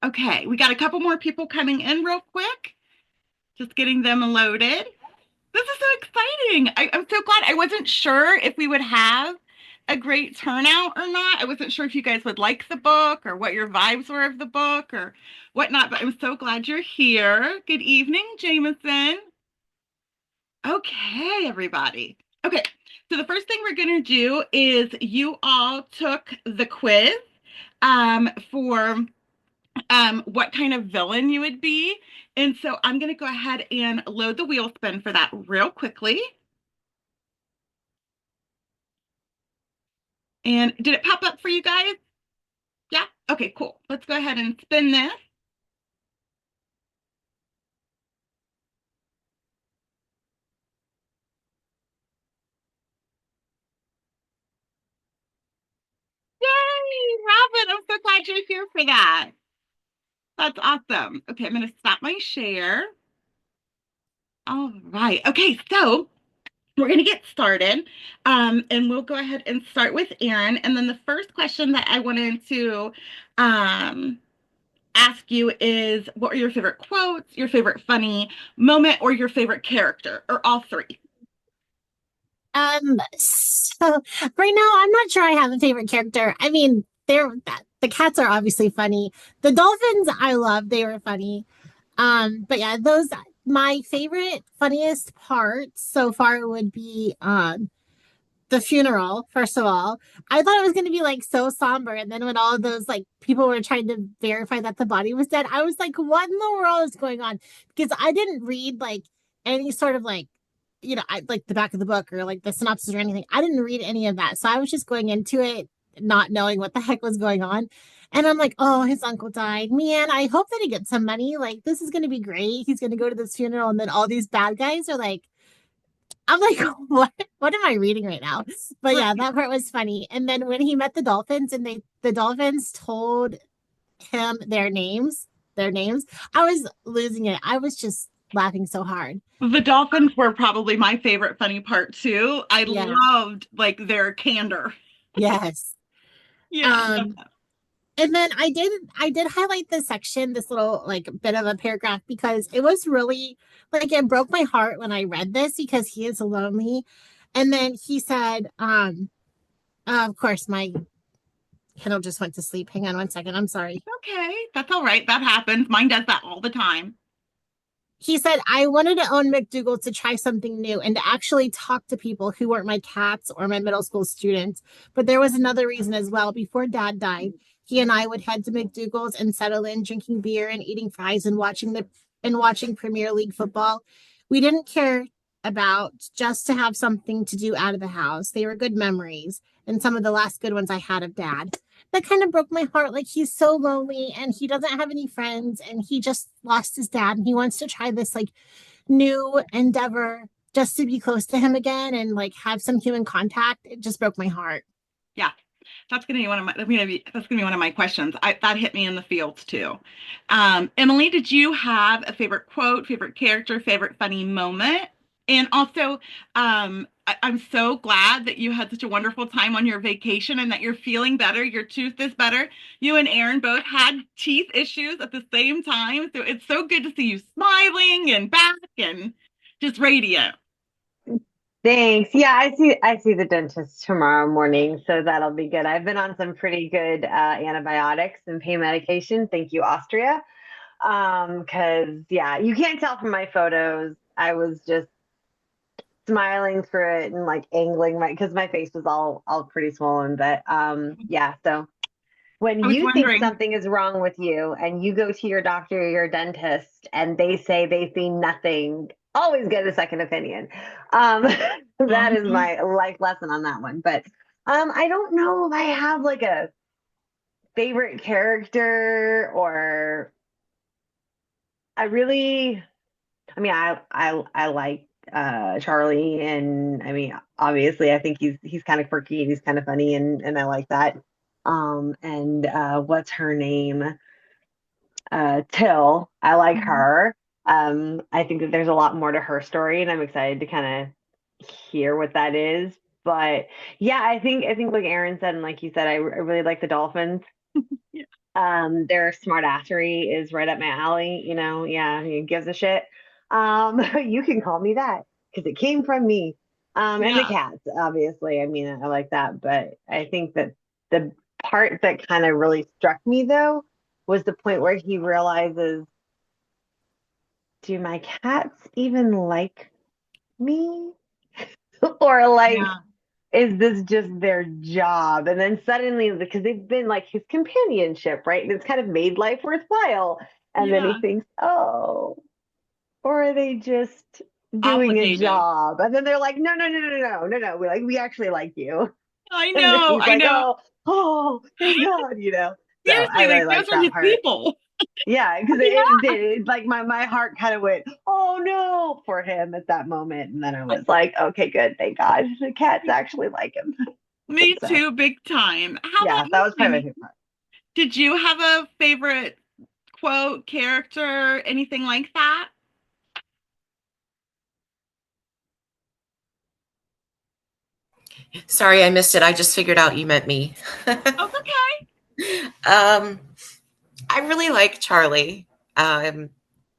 Okay, we got a couple more people coming in real quick. Just getting them loaded. This is so exciting. I'm so glad. I wasn't sure if we would have a great turnout or not. I wasn't sure if you guys would like the book or what your vibes were of the book or whatnot, but I'm so glad you're here. Good evening, Jameson. Okay, everybody. Okay, so the first thing we're going to do is you all took the quiz for what kind of villain you would be. And so I'm going to go ahead and load the wheel spin for that real quickly. And did it pop up for you guys? Yeah? Okay, cool. Let's go ahead and spin this. Yay, Robin, I'm so glad you're here for that. That's awesome. Okay, I'm going to stop my share. All right. Okay, so we're going to get started. And we'll go ahead and start with Erin. And then the first question that I wanted to um, ask you is what are your favorite quotes, your favorite funny moment, or your favorite character, or all three? So right now I'm not sure I have a favorite character. I mean, the cats are obviously funny. The dolphins I love, they were funny. But yeah, those my favorite funniest part so far would be the funeral, first of all. I thought it was gonna be like so somber, and then when all of those like people were trying to verify that the body was dead, I was like, what in the world is going on? Because I didn't read like any sort of like I like the back of the book or like the synopsis or anything. I didn't read any of that. So I was just going into it not knowing what the heck was going on. And I'm like, oh, his uncle died. Man, I hope that he gets some money. Like, this is going to be great. He's going to go to this funeral. And then all these bad guys are like, I'm like, what am I reading right now? But yeah, that part was funny. And then when he met the dolphins and the dolphins told him their names, I was losing it. I was just laughing so hard. The dolphins were probably my favorite funny part too. I Yeah. loved like their candor. Yes. Yeah, I love Um, that. and then I did highlight this section, this little like bit of a paragraph because it was really like it broke my heart when I read this because he is lonely. And then he said, of course my Kindle just went to sleep. Hang on one second. I'm sorry. Okay, that's all right. That happens. Mine does that all the time. He said, I wanted to own McDougal to try something new and to actually talk to people who weren't my cats or my middle school students. But there was another reason as well. Before dad died, he and I would head to McDougal's and settle in drinking beer and eating fries and watching Premier League football. We didn't care about just to have something to do out of the house. They were good memories and some of the last good ones I had of dad. That kind of broke my heart. Like he's so lonely and he doesn't have any friends and he just lost his dad and he wants to try this like new endeavor just to be close to him again and like have some human contact. It just broke my heart. Yeah, that's gonna be one of my questions. That hit me in the fields too. Emily, did you have a favorite quote, favorite character, favorite funny moment? And also, I'm so glad that you had such a wonderful time on your vacation and that you're feeling better. Your tooth is better. You and Aaron both had teeth issues at the same time. So it's so good to see you smiling and back and just radiant. Thanks. Yeah, I see the dentist tomorrow morning, so that'll be good. I've been on some pretty good antibiotics and pain medication. Thank you, Austria. 'Cause yeah, you can't tell from my photos. I was just smiling through it and like angling my because my face was all pretty swollen. But yeah, so when I was you think wondering. something is wrong with you and you go to your doctor or your dentist and they say they see nothing, always get a second opinion. Um, that is Mhm. my life lesson on that one. But I don't know if I have like a favorite character or I really, I mean, I like Charlie, and I mean, obviously, I think he's kind of quirky and he's kind of funny, and I like that. And what's her name? Till. I like her. I think that there's a lot more to her story, and I'm excited to kind of hear what that is. But yeah, I think like Aaron said, and like you said, I really like the Dolphins. Their smartassery is right up my alley. Yeah, he gives a shit. You can call me that because it came from me. And the Yeah. cats, obviously. I mean, I like that, but I think that the part that kind of really struck me though was the point where he realizes, do my cats even like me? Or like, Yeah. is this just their job? And then suddenly, because they've been like his companionship, right? And it's kind of made life worthwhile. And then he Yeah. thinks, oh, or are they just doing a Obligated. job? And then they're like, no, no, no, no, no, no, no. We actually like you. I And then know. he's I like, know. oh, thank God. So I Seriously, really like those like are that his part. people. Yeah, because Yeah. it did. It, like my heart kind of went, oh no, for him at that moment. And then I was like, okay, good, thank God. The cats actually like him. Me So too, big time. How about yeah, that you, was probably my Jamie? favorite part. Did you have a favorite quote, character, anything like that? Sorry, I missed it. I just figured out you meant me. Oh, okay. um, I really like Charlie. Um,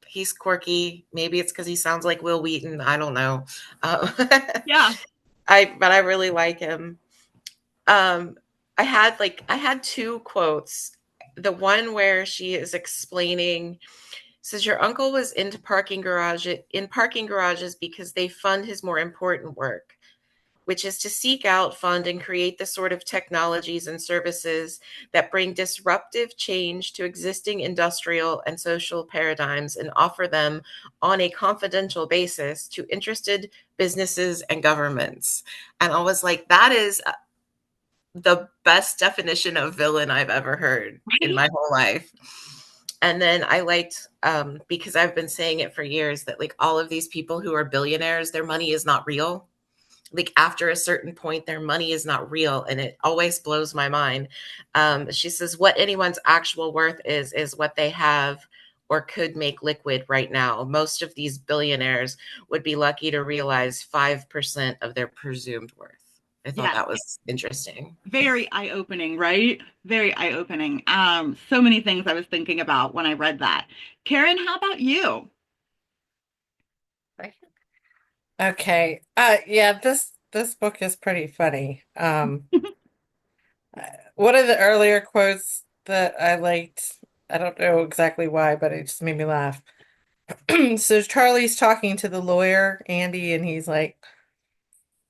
he's quirky. Maybe it's because he sounds like Will Wheaton. I don't know. Um, Yeah. but I really like him. Um, I had two quotes. The one where she is explaining says your uncle was into parking garages because they fund his more important work, which is to seek out, fund, and create the sort of technologies and services that bring disruptive change to existing industrial and social paradigms and offer them on a confidential basis to interested businesses and governments. And I was like, that is the best definition of villain I've ever heard in Right? my whole life. And then I liked, because I've been saying it for years, that like all of these people who are billionaires, their money is not real. Like after a certain point, their money is not real. And it always blows my mind. She says, what anyone's actual worth is what they have or could make liquid right now. Most of these billionaires would be lucky to realize 5% of their presumed worth. I thought Yes. that was interesting. Very eye-opening, right? Very eye-opening. So many things I was thinking about when I read that. Karen, how about you? Okay. Yeah, this book is pretty funny. One of the earlier quotes that I liked, I don't know exactly why, but it just made me laugh. So Charlie's talking to the lawyer, Andy, and he's like,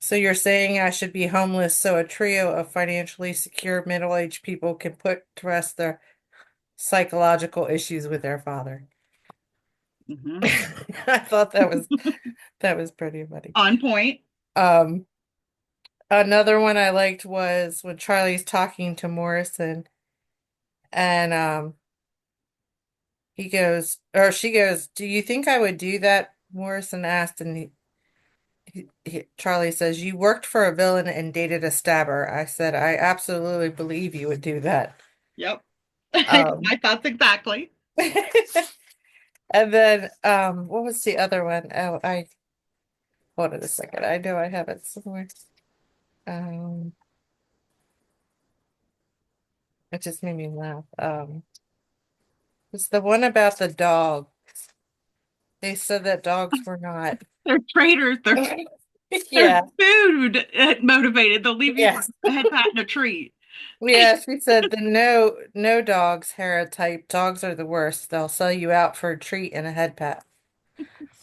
so you're saying I should be homeless so a trio of financially secure middle-aged people can put to rest their psychological issues with their father. Mhm. I thought that was pretty funny. On point. Um, Another one I liked was when Charlie's talking to Morrison and he goes or she goes, "Do you think I would do that?" Morrison asked and Charlie says, "You worked for a villain and dated a stabber." I said, "I absolutely believe you would do that." Yep. Um My thoughts exactly. and then what was the other one? Oh, I hold on a second. I know I have it somewhere. Um it just made me laugh. It's the one about the dog. They said that dogs were not. They're traitors. They're Yeah, food motivated. They'll leave you for yes. a head pat and a treat. Yeah, she said the no dogs type. Dogs are the worst. They'll sell you out for a treat and a head pat.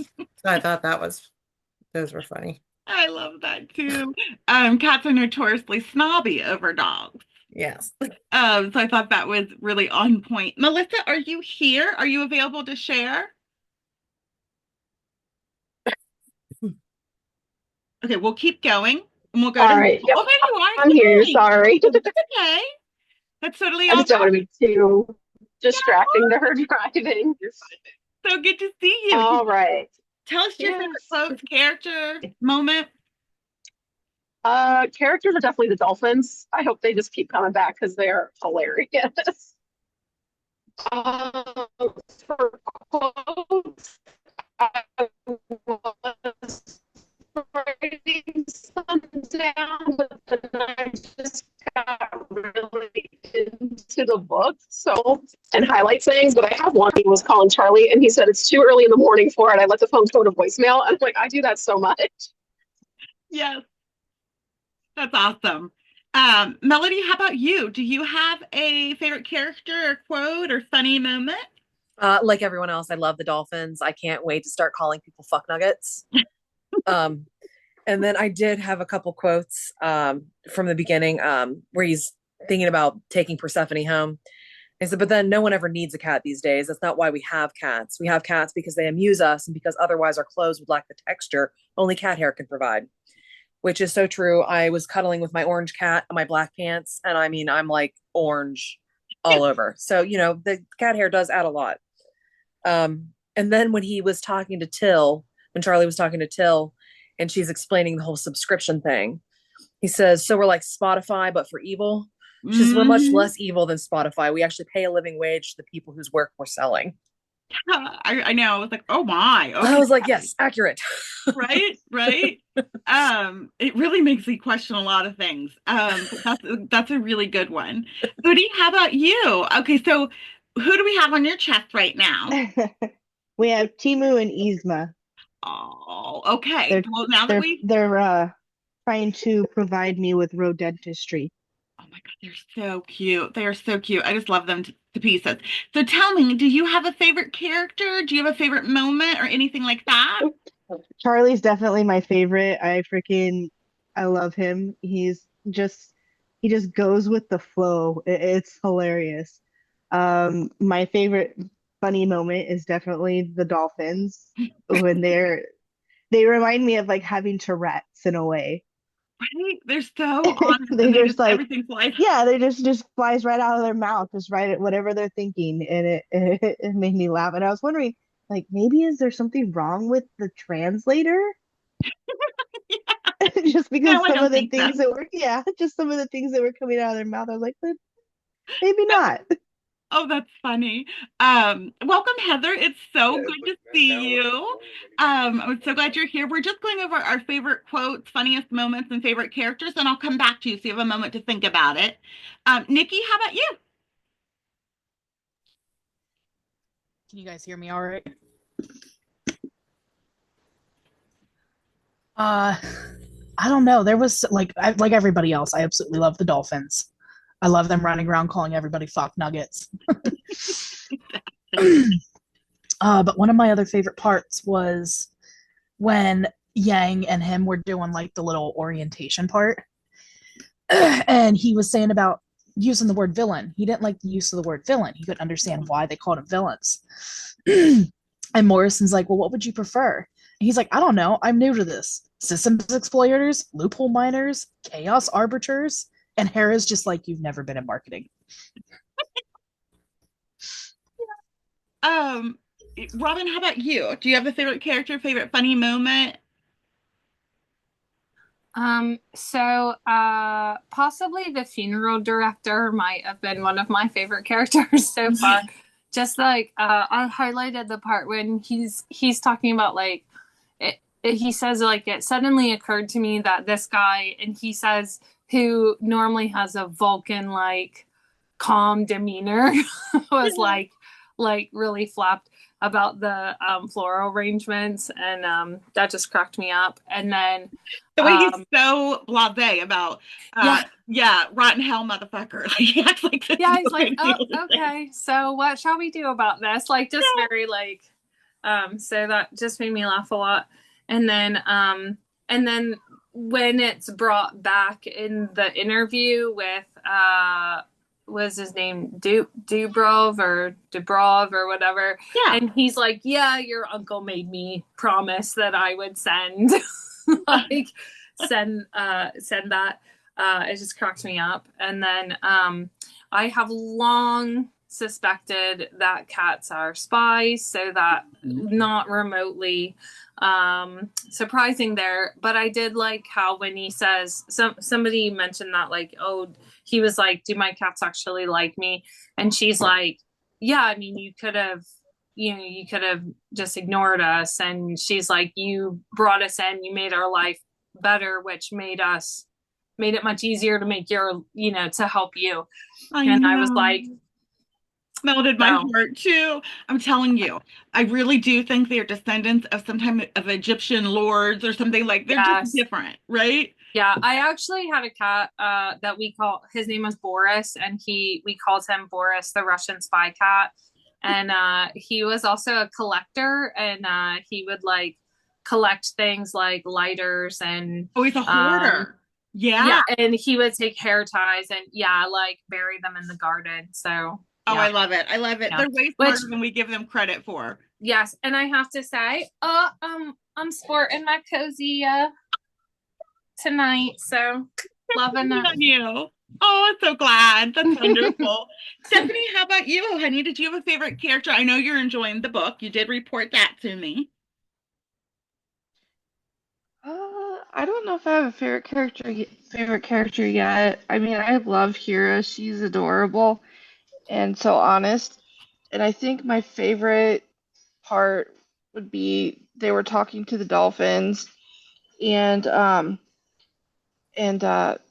So I thought those were funny. I love that too. Cats are notoriously snobby over dogs. Yes. So I thought that was really on point. Melissa, are you here? Are you available to share? Okay, we'll keep going and we'll go to All right. Nicole. Yep. Oh, there you I'm here. are. Yay. Sorry. That's okay. That's totally I all just don't want right. to be too Yeah, distracting to her driving. so good to see you. All right. Tell us your favorite Yes. quotes, character, moment. Characters are definitely the dolphins. I hope they just keep coming back because they're hilarious. Um, for quotes, I was writing some down, but then I just got really into the book. So, and highlight things, but I have one. He was calling Charlie and he said it's too early in the morning for it. I let the phone go to voicemail. I'm like, I do that so much. Yes, that's awesome. Melody, how about you? Do you have a favorite character or quote or funny moment? Like everyone else, I love the Dolphins. I can't wait to start calling people fuck nuggets. Um, and then I did have a couple quotes from the beginning where he's thinking about taking Persephone home. He said, but then no one ever needs a cat these days. That's not why we have cats. We have cats because they amuse us and because otherwise our clothes would lack the texture only cat hair can provide, which is so true. I was cuddling with my orange cat and my black pants, and I mean, I'm like orange all over. So, the cat hair does add a lot. And then when he was talking to Till, when Charlie was talking to Till, and she's explaining the whole subscription thing, he says, so we're like Spotify, but for evil. She says, we're much less evil than Spotify. We actually pay a living wage to the people whose work we're selling. I know. I was like, oh my. Okay. I was like, yes, accurate. Right. It really makes me question a lot of things. That's a really good one. Udi, how about you? Okay, so who do we have on your chest right now? We have Timu and Yzma. Oh, okay. They're Well, now that they're we they're trying to provide me with road dentistry. Oh my God, they're so cute. They are so cute. I just love them to pieces. So tell me, do you have a favorite character? Do you have a favorite moment or anything like that? Charlie's definitely my favorite. I love him. He just goes with the flow. It's hilarious. My favorite funny moment is definitely the dolphins when they remind me of like having Tourette's in a way. Right? They're so honest They and they just just like, everything flies. yeah, they just flies right out of their mouth, just right at whatever they're thinking, and it made me laugh. And I was wondering, like, maybe is there something wrong with the translator? Just No, because I some don't of the think so. things that were, yeah, just some of the things that were coming out of their mouth, I was like, but maybe not. Oh, that's funny. Welcome, Heather. It's so good to see you. I'm so glad you're here. We're just going over our favorite quotes, funniest moments, and favorite characters, and I'll come back to you so you have a moment to think about it. Nikki, how about you? Can you guys hear me all right? Uh, I don't know. There was like everybody else, I absolutely love the Dolphins. I love them running around calling everybody fuck nuggets. But one of my other favorite parts was when Yang and him were doing like the little orientation part. And he was saying about using the word villain. He didn't like the use of the word villain. He couldn't understand why they called him villains. And Morrison's like, well, what would you prefer? And he's like, I don't know. I'm new to this. Systems exploiters, loophole miners, chaos arbiters. And Hera's just like, you've never been in marketing. Robin, how about you? Do you have a favorite character, favorite funny moment? Possibly the funeral director might have been one of my favorite characters so far. Just like I highlighted the part when he's talking about like he says like it suddenly occurred to me that this guy, and he says, who normally has a Vulcan like calm demeanor was like really flapped about the floral arrangements, and that just cracked me up. And then the way he's so blasé about rotten hell motherfucker. Like he acts like this. Yeah, he's like, oh, okay, so what shall we do about this? Like just very like so that just made me laugh a lot. And then when it's brought back in the interview with was his name Dubrov or whatever, and he's like, yeah, your uncle made me promise that I would send like send that. It just cracks me up. And then I have long suspected that cats are spies, so that not remotely surprising there. But I did like how when he says, somebody mentioned that like, oh, he was like, do my cats actually like me? And she's like, yeah, I mean, you could have you could have just ignored us. And she's like, you brought us in, you made our life better, which made it much easier to make to help you. I And I was know. like, Melted my no. heart too. I'm telling you, I really do think they're descendants of some type of Egyptian lords or something like they're just Yes. different, right? Yeah, I actually had a cat that his name was Boris, and we called him Boris the Russian spy cat. And he was also a collector, and he would like collect things like lighters and Oh, he's a hoarder. Yeah. yeah, and he would take hair ties and like bury them in the garden. So Oh, I yeah, love it. I love it. yeah. They're way Which smarter than we give them credit for. yes, and I have to say, I'm sporting my cozy tonight, so loving it. On you. Oh, I'm so glad. That's wonderful. Stephanie, how about you, honey? Did you have a favorite character? I know you're enjoying the book. You did report that to me. I don't know if I have a favorite character yet. I mean, I love Hira. She's adorable and so honest. And I think my favorite part would be they were talking to the dolphins and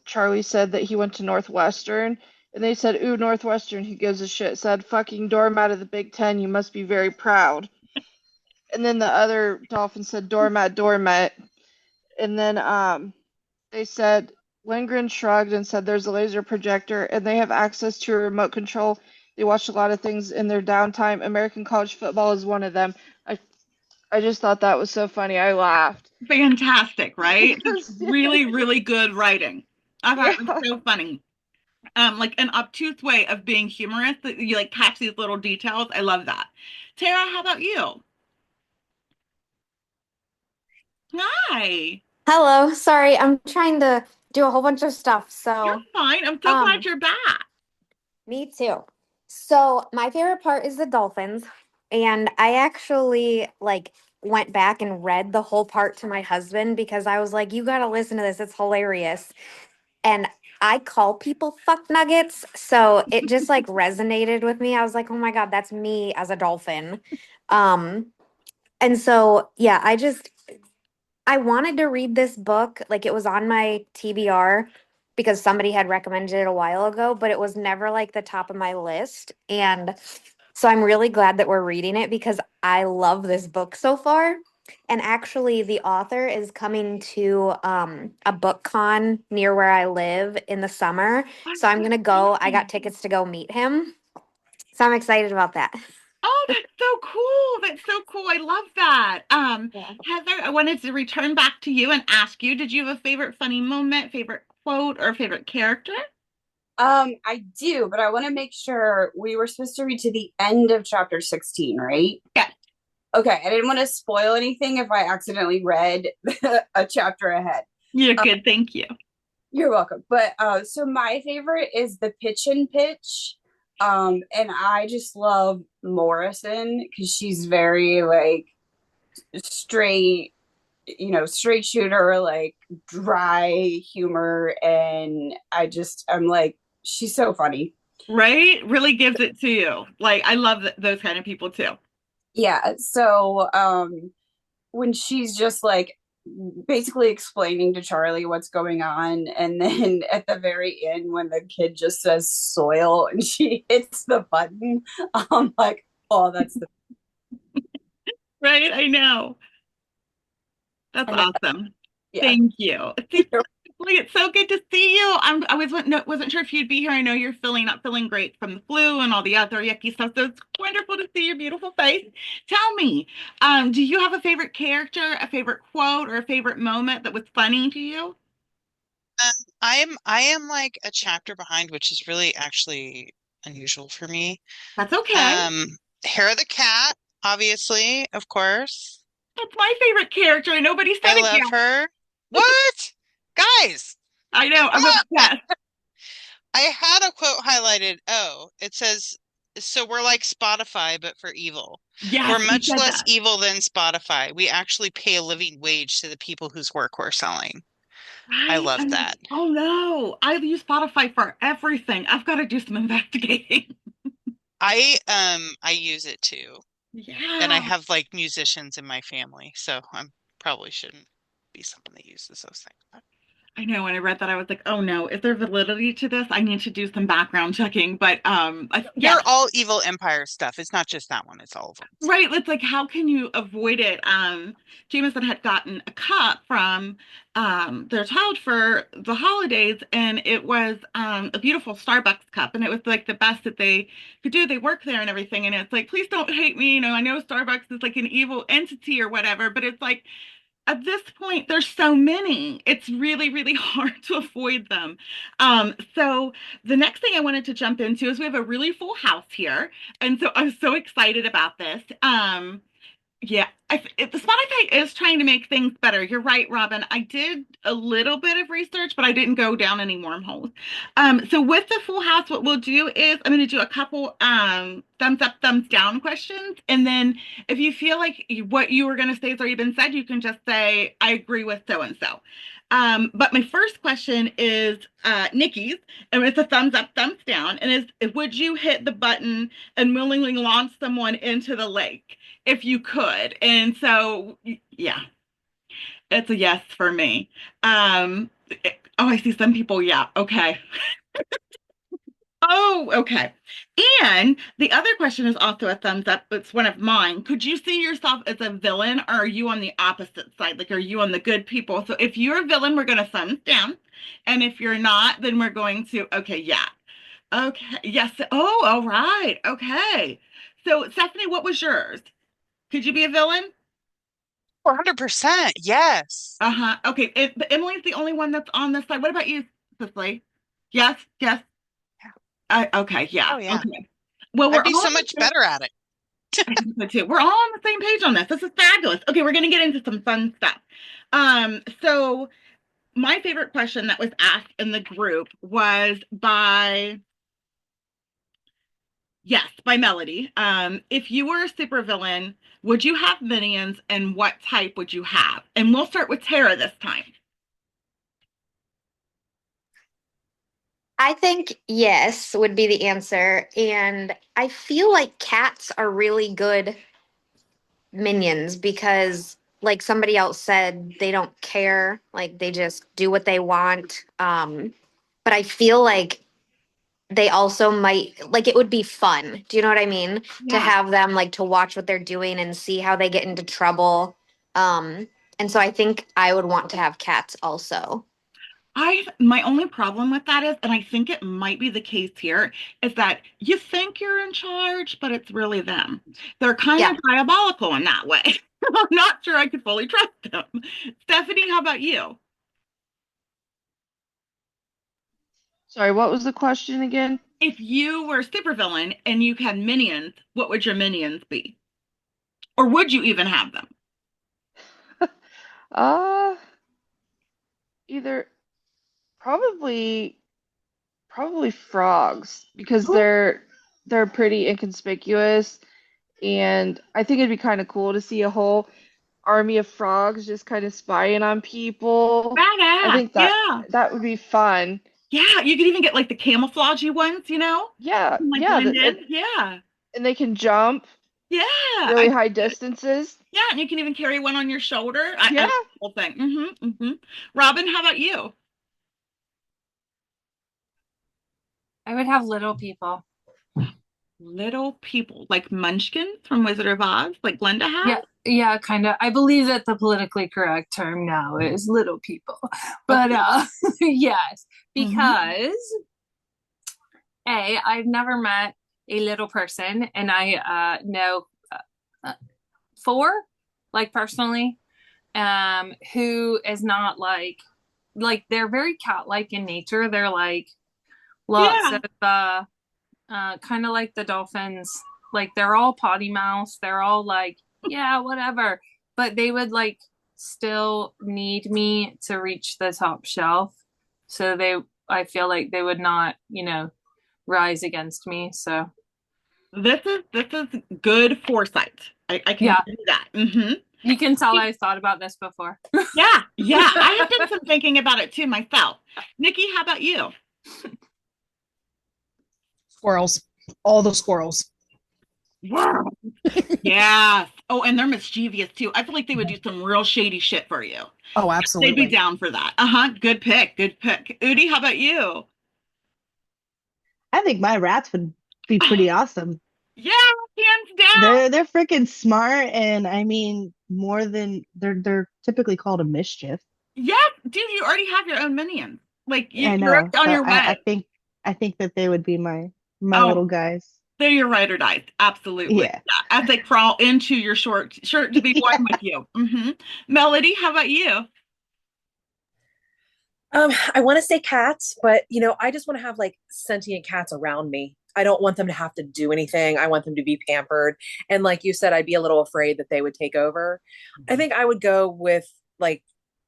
Charlie said that he went to Northwestern and they said, "Ooh, Northwestern, who gives a shit?" Said, "Fucking doormat of the Big Ten, you must be very proud." And then the other dolphin said, "Doormat, doormat." And then they said Lindgren shrugged and said there's a laser projector and they have access to a remote control. They watch a lot of things in their downtime. American college football is one of them. I I just thought that was so funny. I laughed. Fantastic, right? It's Yes, really, really good writing. I thought it was yeah. so funny. Like an obtuse way of being humorous that you like catch these little details. I love that. Tara, how about you? Hi. Hello, sorry, I'm trying to do a whole bunch of stuff. You're So, fine. I'm so glad um, you're back. me too. So, my favorite part is the dolphins, and I actually like went back and read the whole part to my husband because I was like, "You got to listen to this. It's hilarious." And I call people fuck nuggets, so it just like resonated with me. I was like, "Oh my God, that's me as a dolphin." Um, and so yeah, I wanted to read this book, like it was on my TBR because somebody had recommended it a while ago, but it was never like the top of my list. And so I'm really glad that we're reading it because I love this book so far. And actually, the author is coming to a book con near where I live in the summer. I'm So I'm so going to go. I got excited. tickets to go meet him. So I'm excited about that. Oh, that's so cool. That's so cool. I love that. Yeah. Heather, I wanted to return back to you and ask you, did you have a favorite funny moment, favorite quote, or favorite character? I do, but I want to make sure we were supposed to read to the end of chapter 16, right? Yeah. Okay, I didn't want to spoil anything if I accidentally read a chapter ahead. You're good. Thank you. You're welcome. But so my favorite is the pitch and pitch. And I just love Morrison because she's very like straight, straight shooter, like dry humor, and I'm like, she's so funny. Right? Really gives it to you. Like, I love those kind of people too. Yeah. So when she's just like basically explaining to Charlie what's going on, and then at the very end when the kid just says soil and she hits the button, I'm like, oh, that's the Right? I know. That's and then, awesome. yeah. Thank you. It's so good to see you. I wasn't sure if you'd be here. I know you're not feeling great from the flu and all the other yucky stuff. So it's wonderful to see your beautiful face. Tell me, do you have a favorite character, a favorite quote, or a favorite moment that was funny to you? I am like a chapter behind, which is really actually unusual for me. That's okay. Hera the cat, obviously, of course. That's my favorite character. Nobody said I it love yet. her. What? Guys, I know. I'm obsessed. I had a quote highlighted. Oh, it says, so we're like Spotify, but for evil. Yes, We're you much said less that. evil than Spotify. We actually pay a living wage to the people whose work we're selling. I Right? love that. Oh no, I use Spotify for everything. I've got to do some investigating. I use it too. And I Yeah. have like musicians in my family, so I'm probably shouldn't be someone that uses those things. But I know when I read that, I was like, oh no, is there validity to this? I need to do some background checking. But yeah, they're all Evil Empire stuff. It's not just that one, it's all of them. right. It's like, how can you avoid it? Jameson had gotten a cup from their child for the holidays, and it was a beautiful Starbucks cup, and it was like the best that they could do. They work there and everything, and it's like, please don't hate me. You know, I know Starbucks is like an evil entity or whatever, but it's like at this point, there's so many. It's really, really hard to avoid them. So the next thing I wanted to jump into is we have a really full house here. And so I'm so excited about this. Yeah, the Spotify is trying to make things better. You're right, Robin. I did a little bit of research, but I didn't go down any wormholes. So with the full house, what we'll do is I'm going to do a couple thumbs up, thumbs down questions, and then if you feel like what you were going to say has already been said, you can just say I agree with so and so. But my first question is Nikki's, and it's a thumbs up, thumbs down, and is would you hit the button and willingly launch someone into the lake if you could? And so, yeah, it's a yes for me. Oh, I see some people. Yeah, okay. Oh, okay. And the other question is also a thumbs up. It's one of mine. Could you see yourself as a villain, or are you on the opposite side? Like, are you on the good people? So if you're a villain, we're going to thumbs down. And if you're not, then we're going to, okay, yeah. Okay, yes. Oh, all right. Okay. So, Stephanie, what was yours? Could you be a villain? 100%, yes. Uh-huh. Okay. But Emily's the only one that's on this side. What about you, Cicely? Yes, yes. Okay, yeah. Oh yeah. Okay. Well, we're I'd be all so on much the better at it. I think so too. We're all on the same page on this. This is fabulous. Okay, we're gonna get into some fun stuff. So my favorite question that was asked in the group was by yes, by Melody. If you were a supervillain, would you have minions and what type would you have? And we'll start with Tara this time. I think yes would be the answer. And I feel like cats are really good minions because, like somebody else said, they don't care. Like they just do what they want. But I feel like they also might, like, it would be fun. Do you know what I mean? To Yeah. have them, like, to watch what they're doing and see how they get into trouble. And so I think I would want to have cats also. My only problem with that is, and I think it might be the case here, is that you think you're in charge, but it's really them. They're kind Yeah. of diabolical in that way. I'm not sure I could fully trust them. Stephanie, how about you? Sorry, what was the question again? If you were a supervillain and you had minions, what would your minions be? Or would you even have them? Uh, either probably probably frogs because they're pretty inconspicuous, and I think it'd be kind of cool to see a whole army of frogs just kind of spying on people. I Badass. think Yeah. that would be fun. Yeah. You could even get like the camouflagey ones, you know? Yeah, Like yeah, blend in. Yeah. and they can jump Yeah. really high distances. Yeah, and you can even carry one on your shoulder. I Yeah. love the whole thing. Robin, how about you? I would have little people. Little people, like Munchkins from Wizard of Oz, like Glenda Yeah, has? yeah, kind of. I believe that the politically correct term now is little people. But yes, because I've never met a little person, and I know four, like personally, who is not like they're very cat-like in nature. They're like lots Yeah. of kind of like the dolphins. Like they're all potty mouth. They're all like, yeah, whatever. But they would like still need me to reach the top shelf. So I feel like they would not, rise against me. So This is good foresight. I can yeah, do that. you can tell I've thought about this before. Yeah, yeah. I have done some thinking about it too myself. Nikki, how about you? Squirrels. All the squirrels. Wow. Yes. Oh, and they're mischievous too. I feel like they would do some real shady shit for you. Oh, They'd be absolutely. down for that. Uh-huh. Good pick. Good pick. Udi, how about you? I think my rats would be pretty awesome. Yeah, hands down. They're freaking smart, and I mean more than they're typically called a mischief. Yes, dude, you already have your own minions. Like I you're know. on So your way. I think that they would be my Oh, little guys. they're your ride or die. Absolutely. Yeah. Yeah, as they crawl into your short shirt to be one Yeah. with you. Melody, how about you? I want to say cats, but I just want to have like sentient cats around me. I don't want them to have to do anything. I want them to be pampered. And like you said, I'd be a little afraid that they would take over. I think I would go with like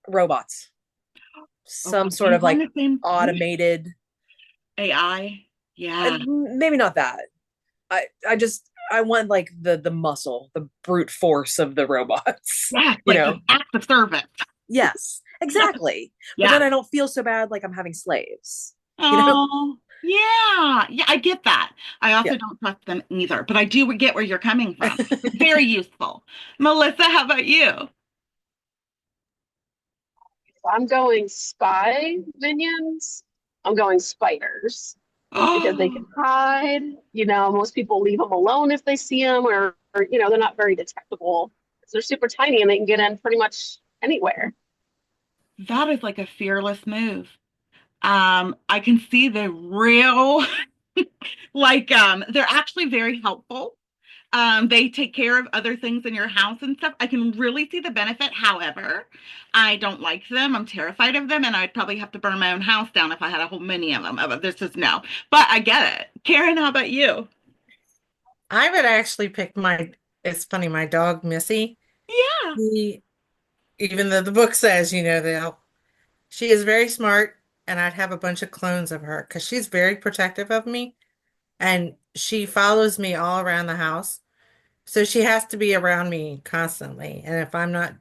robots, Oh, some sort you of on like the same automated, AI? Yeah. maybe not that. I want like the muscle, the brute force of the robots. Yes, you like know? an act of service. Yes, exactly. But Yeah. then I don't feel so bad like I'm having slaves. You know? Oh, yeah. Yeah, I get that. I Yeah. also don't trust them either, but I do get where you're coming from. It's very useful. Melissa, how about you? I'm going spy minions. I'm going spiders because they Oh, can hide. Most people leave them alone if they see them, or they're not very detectable. They're super tiny and they can get in pretty much anywhere. that is like a fearless move. I can see the real they're actually very helpful. They take care of other things in your house and stuff. I can really see the benefit. However, I don't like them. I'm terrified of them, and I'd probably have to burn my own house down if I had a whole many of them. This is no, but I get it. Karen, how about you? I would actually pick it's funny, my dog Missy. Yeah. He, even though the book says, she is very smart, and I'd have a bunch of clones of her because she's very protective of me, and she follows me all around the house. So she has to be around me constantly. And if I'm not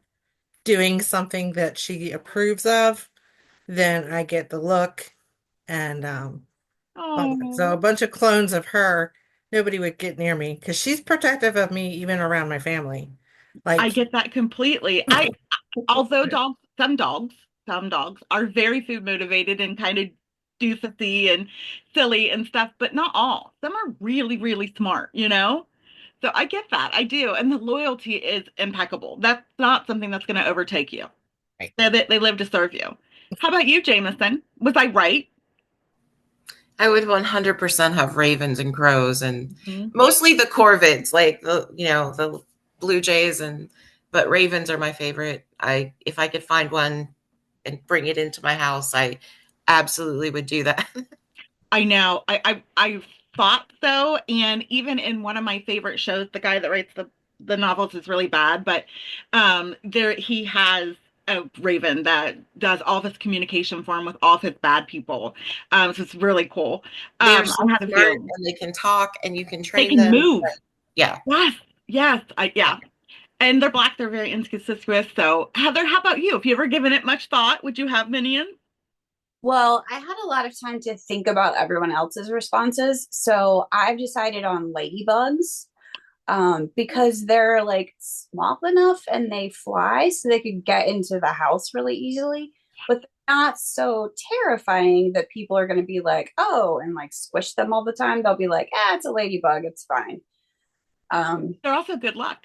doing something that she approves of, then I get the look and all that. So a Oh, bunch of clones of her, nobody would get near me because she's protective of me even around my family. I Like, get that completely. Although some dogs are very food motivated and kind of doofusy and silly and stuff, but not all. Some are really, really smart, you know? So I get that. I do. And the loyalty is impeccable. That's not something that's going to overtake you. right. They live to serve you. How about you, Jameson? Was I right? I would 100% have ravens and crows and Mhm. mostly the corvids, like the blue jays but ravens are my favorite. If I could find one and bring it into my house, I absolutely would do that. I know. I thought so. And even in one of my favorite shows, the guy that writes the novels is really bad, but there he has a raven that does all of his communication for him with all of his bad people. So it's really cool. They're so I had a smart feeling and they can talk and you can they train can them. move. Yeah. Yes, yes, yeah. And they're black. They're very inconspicuous. So Heather, how about you? Have you ever given it much thought? Would you have minions? Well, I had a lot of time to think about everyone else's responses. So I've decided on ladybugs because they're like small enough and they fly so they could get into the house really easily, but they're not so terrifying that people are going to be like, oh, and like squish them all the time. They'll be like, it's a ladybug. It's fine. They're also good luck.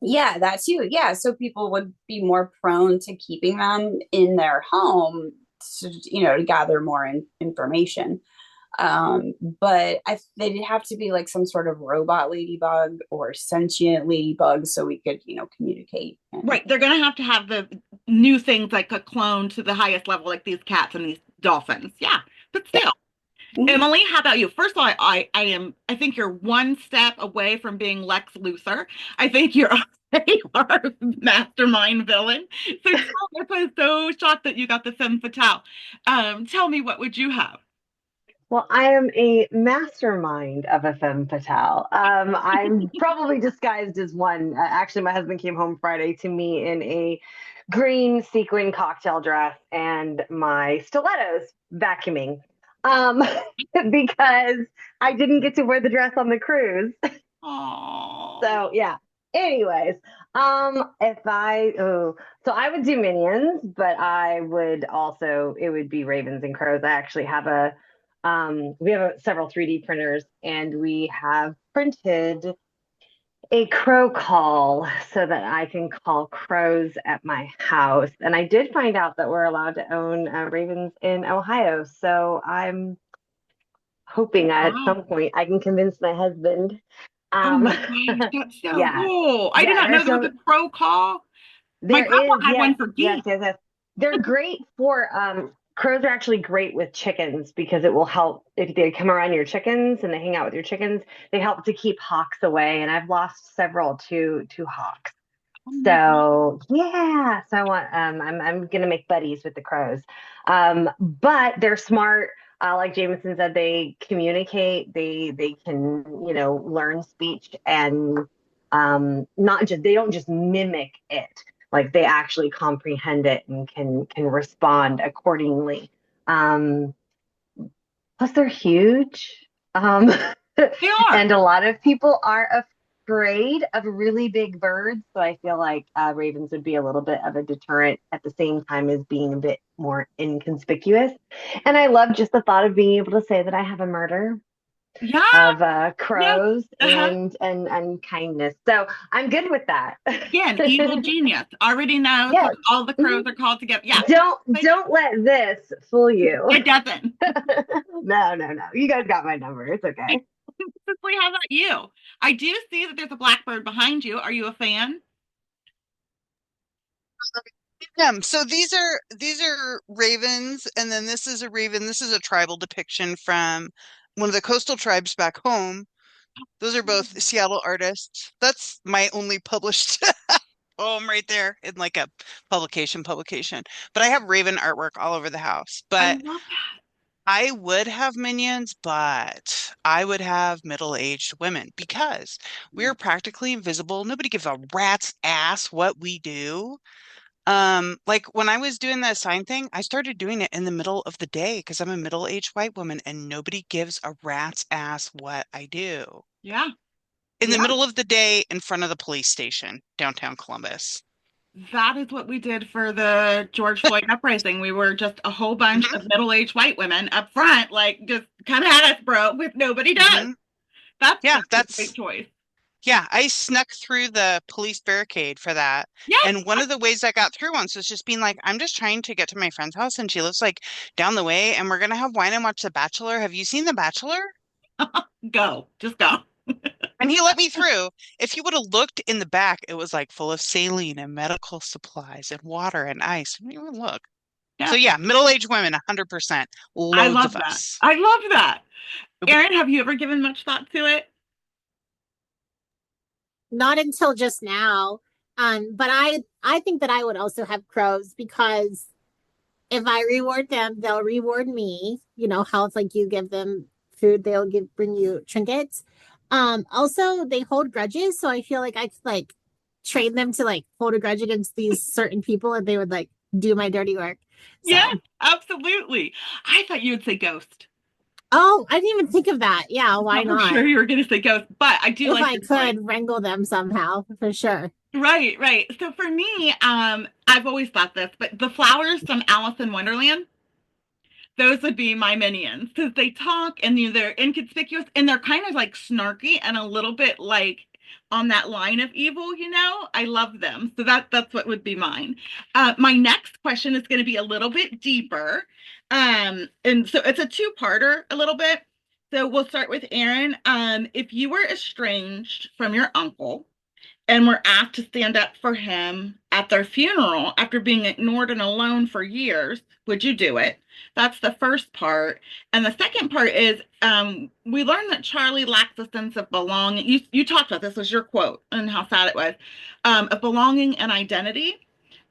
Yeah, that too. Yeah, so people would be more prone to keeping them in their home to gather more information. But they'd have to be like some sort of robot ladybug or sentient ladybug so we could communicate. Right. They're going to have the new things like a clone to the highest level, like these cats and these dolphins. Yeah. But Yeah. still, Mhm. Emily, how about you? First of all, I think you're one step away from being Lex Luthor. I think you're a mastermind villain. So I'm so shocked that you got the femme fatale. Tell me, what would you have? Well, I am a mastermind of a femme fatale. I'm probably disguised as one. Actually, my husband came home Friday to me in a green sequin cocktail dress and my stilettos vacuuming um, because I didn't get to wear the dress on the cruise. Oh. So yeah. Anyways, if I so I would do minions, but I would also it would be ravens and crows. I actually have we have several 3D printers, and we have printed a crow call so that I can call crows at my house. And I did find out that we're allowed to own ravens in Ohio. So I'm hoping at Wow. some point I can convince my husband. Oh Um, my gosh, that's so yeah, cool. I did yeah, not know there's there was a some, crow call. My there grandpa is, had one yes, for yes, geese. yes, yes. They're great for, crows are actually great with chickens because it will help if they come around your chickens and they hang out with your chickens, they help to keep hawks away. And I've lost several to hawks. Oh my God. So yeah, so I want I'm gonna make buddies with the crows. But they're smart. Like Jameson said, they communicate. They can learn speech and not just they don't just mimic it. Like they actually comprehend it and can respond accordingly. Um, Plus, they're huge. Um, They are. and a lot of people are afraid of really big birds. So I feel like ravens would be a little bit of a deterrent at the same time as being a bit more inconspicuous. And I love just the thought of being able to say that I have a murder Yeah. of Yes. crows Uh-huh. and kindness. So I'm good with that. Again, evil genius. Already knows Yes. all the crows are called together. Yeah. Like, Don't let this fool you. it doesn't. No, no, no. You guys got my number. It's okay. Cicely, how about you? I do see that there's a blackbird behind you. Are you a fan? So these are ravens, and then this is a raven. This is a tribal depiction from one of the coastal tribes back home. Those are both Seattle artists. That's my only published poem right there in like a publication. But I have raven artwork all over the house. I But love that. I would have minions, but I would have middle-aged women because we are practically invisible. Nobody gives a rat's ass what we do. Like when I was doing the sign thing, I started doing it in the middle of the day because I'm a middle-aged white woman and nobody gives a rat's ass what I do. Yeah. In the Yeah. middle of the day in front of the police station, downtown Columbus. That is what we did for the George Floyd uprising. We were just a whole bunch hmm of middle-aged white women up front, like just come at us, bro, with nobody does. hmm Yeah, That's a great that's choice. yeah, I snuck through the police barricade for that. Yes. And one of the ways I got through once was just being like, I'm just trying to get to my friend's house and she lives like down the way and we're gonna have wine and watch The Bachelor. Have you seen The Bachelor? Go. Just go. And he let me through. If you would have looked in the back, it was like full of saline and medical supplies and water and ice. I didn't even look. So Yeah. yeah, middle-aged women, 100%. I Loads love of that. us. I love that. Erin, have you ever given much thought to it? Not until just now. But I think that I would also have crows because if I reward them, they'll reward me. You know how it's like you give them food, they'll bring you trinkets. Also they hold grudges, so I feel like I could like train them to like hold a grudge against these certain people and they would like do my dirty work. Yes, So absolutely. I thought you would say ghost. oh, I didn't even think of that. Yeah, I why thought for not? sure you were going to say ghost, but I do If like I your choice. could wrangle them somehow, for sure. Right, right. So for me, I've always thought this, but the flowers from Alice in Wonderland, those would be my minions because they talk and they're inconspicuous and they're kind of like snarky and a little bit like on that line of evil, you know? I love them. So that's what would be mine. My next question is going to be a little bit deeper. And so it's a two-parter a little bit. So we'll start with Aaron. If you were estranged from your uncle, and were asked to stand up for him at their funeral after being ignored and alone for years, would you do it? That's the first part. And the second part is we learned that Charlie lacks a sense of belonging. You talked about this, was your quote, and how sad it was, of belonging and identity.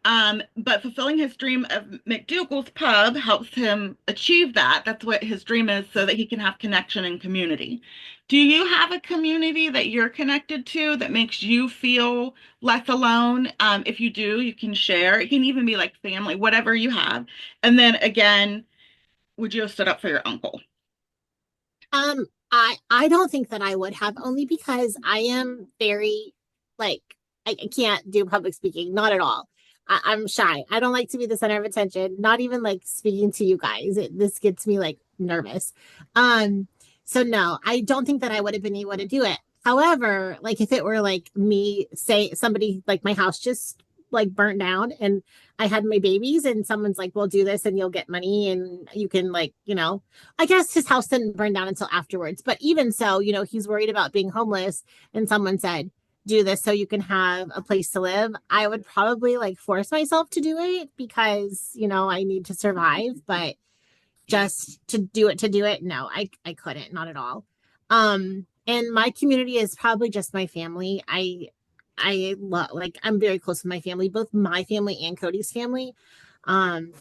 But fulfilling his dream of McDougal's pub helps him achieve that. That's what his dream is, so that he can have connection and community. Do you have a community that you're connected to that makes you feel less alone? If you do, you can share. It can even be like family, whatever you have. And then again, would you have stood up for your uncle? I don't think that I would have, only because I am very like I can't do public speaking, not at all. I'm shy. I don't like to be the center of attention, not even like speaking to you guys. This gets me like nervous. Um, so no, I don't think that I would have been able to do it. However, like if it were like me, say somebody like my house just like burnt down and I had my babies and someone's like, "Well, do this and you'll get money and you can like, I guess his house didn't burn down until afterwards. But even so, he's worried about being homeless. And someone said, do this so you can have a place to live. I would probably like force myself to do it because, I need to survive. But just to do it, no, I couldn't, not at all. And my community is probably just my family. I love, like, I'm very close with my family, both my family and Cody's family. Um,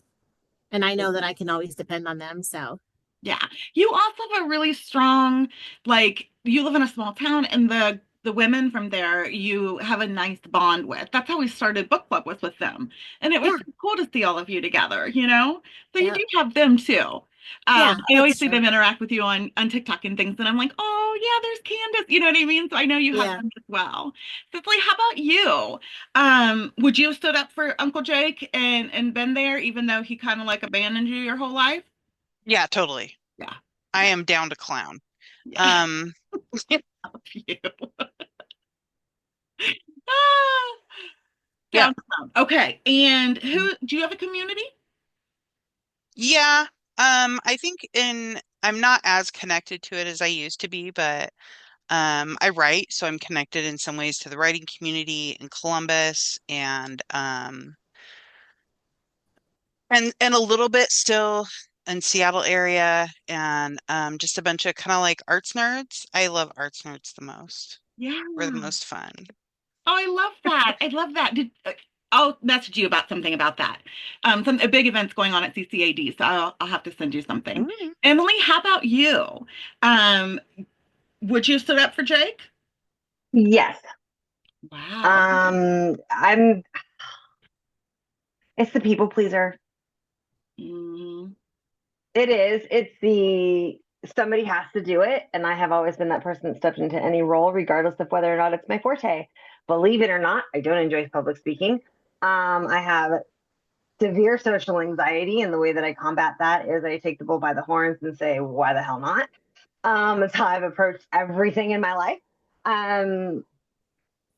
and I know that I can always depend on them. So Yeah. You also have a really strong, like, you live in a small town and the women from there you have a nice bond with. That's how we started book club with them. And it was yeah, so cool to see all of you together, you know? So you yeah, do have them too. yeah, I always that's see true. them interact with you on TikTok and things, and I'm like, oh yeah, there's Candace. You know what I mean? So I know you have Yeah. them as well. Cicely, how about you? Would you have stood up for Uncle Jake and been there even though he kind of like abandoned you your whole life? Yeah, totally. Yeah. I Yeah. am down to clown. Yeah. Um, You. Ah, yeah. downtown. Okay. And who do you have a community? Yeah. I think I'm not as connected to it as I used to be, but I write, so I'm connected in some ways to the writing community in Columbus and a little bit still in Seattle area and just a bunch of kind of like arts nerds. I love arts nerds the most. Yeah. We're the most fun. Oh, I love that. I love that. I'll message you about something about that. Some a big event's going on at CCAD, so I'll have to send you something. Mm. Emily, how about you? Um, would you stood up for Jake? Yes. Wow. I'm it's the people pleaser. Mm, It is. It's the somebody has to do it. And I have always been that person that stepped into any role, regardless of whether or not it's my forte. Believe it or not, I don't enjoy public speaking. I have severe social anxiety, and the way that I combat that is I take the bull by the horns and say, why the hell not? That's how I've approached everything in my life. Um,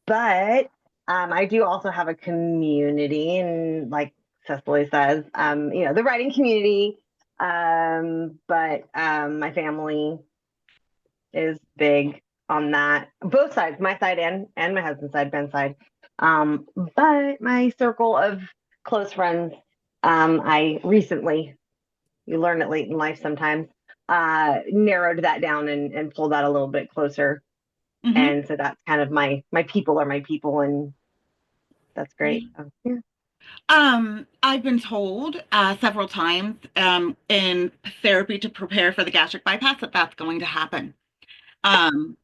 but I do also have a community, and like Cecily says, the writing community. But my family is big on that. Both sides, my side and my husband's side, Ben's side. But my circle of close friends, I recently, you learn it late in life sometimes, narrowed that down and pulled that a little bit closer. hmm And so that's kind of my people are my people, and that's great. Yeah. I've been told several times in therapy to prepare for the gastric bypass that that's going to happen. Um,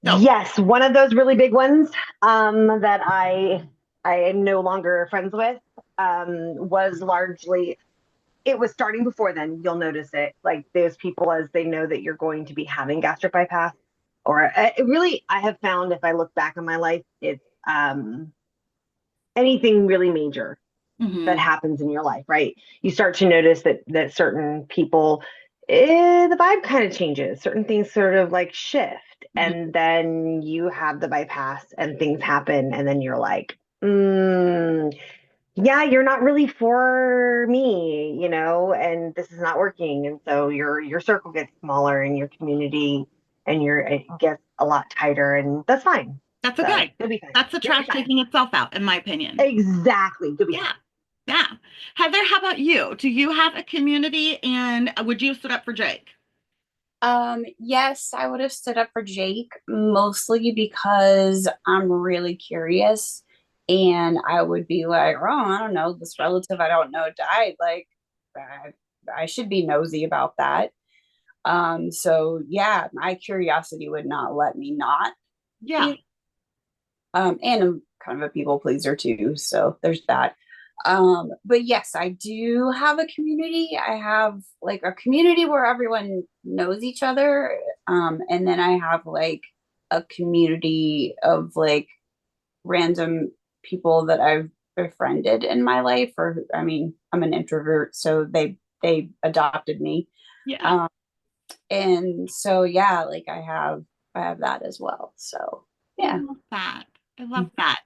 so Yes, one of those really big ones that I am no longer friends with was largely it was starting before then. You'll notice it, like those people as they know that you're going to be having gastric bypass, or it really I have found if I look back on my life, it's anything really major that mhm, happens in your life, right? You start to notice that certain people, the vibe kind of changes. Certain things sort of like shift, mhm. and then you have the bypass, and things happen, and then you're like, yeah, you're not really for me, and this is not working, and so your circle gets smaller, and your community, and it gets a lot tighter, and that's fine. That's So okay. you'll be fine. That's the You'll be trash fine. taking itself out, in my opinion. Exactly. You'll be fine. Yeah. Yeah. Heather, how about you? Do you have a community and would you have stood up for Jake? Yes, I would have stood up for Jake mostly because I'm really curious and I would be like, oh, I don't know, this relative I don't know died. Like, I should be nosy about that. So yeah, my curiosity would not let me not Yeah. be. And I'm kind of a people pleaser too, so there's that. But yes, I do have a community. I have like a community where everyone knows each other. And then I have like a community of like random people that I've befriended in my life. Or I mean, I'm an introvert, so they adopted me. Yeah. Um, and so yeah, like I have that as well. So I yeah. love that. I love that.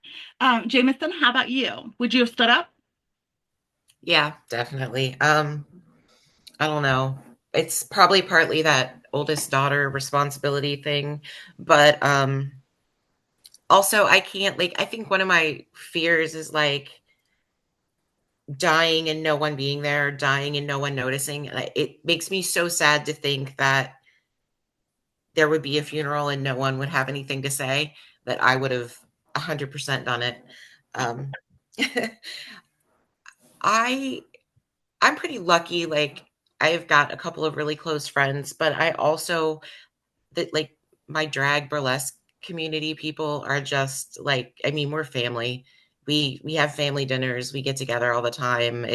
Jameson, how about you? Would you have stood up? Yeah, definitely. I don't know. It's probably partly that oldest daughter responsibility thing, but also I can't like I think one of my fears is like dying and no one being there, dying and no one noticing. It makes me so sad to think that there would be a funeral and no one would have anything to say, that I would have 100% done it. Um, I I'm pretty lucky. Like I've got a couple of really close friends, but I also that like my drag burlesque community people are just like I mean we're family. We have family dinners. We get together all the time.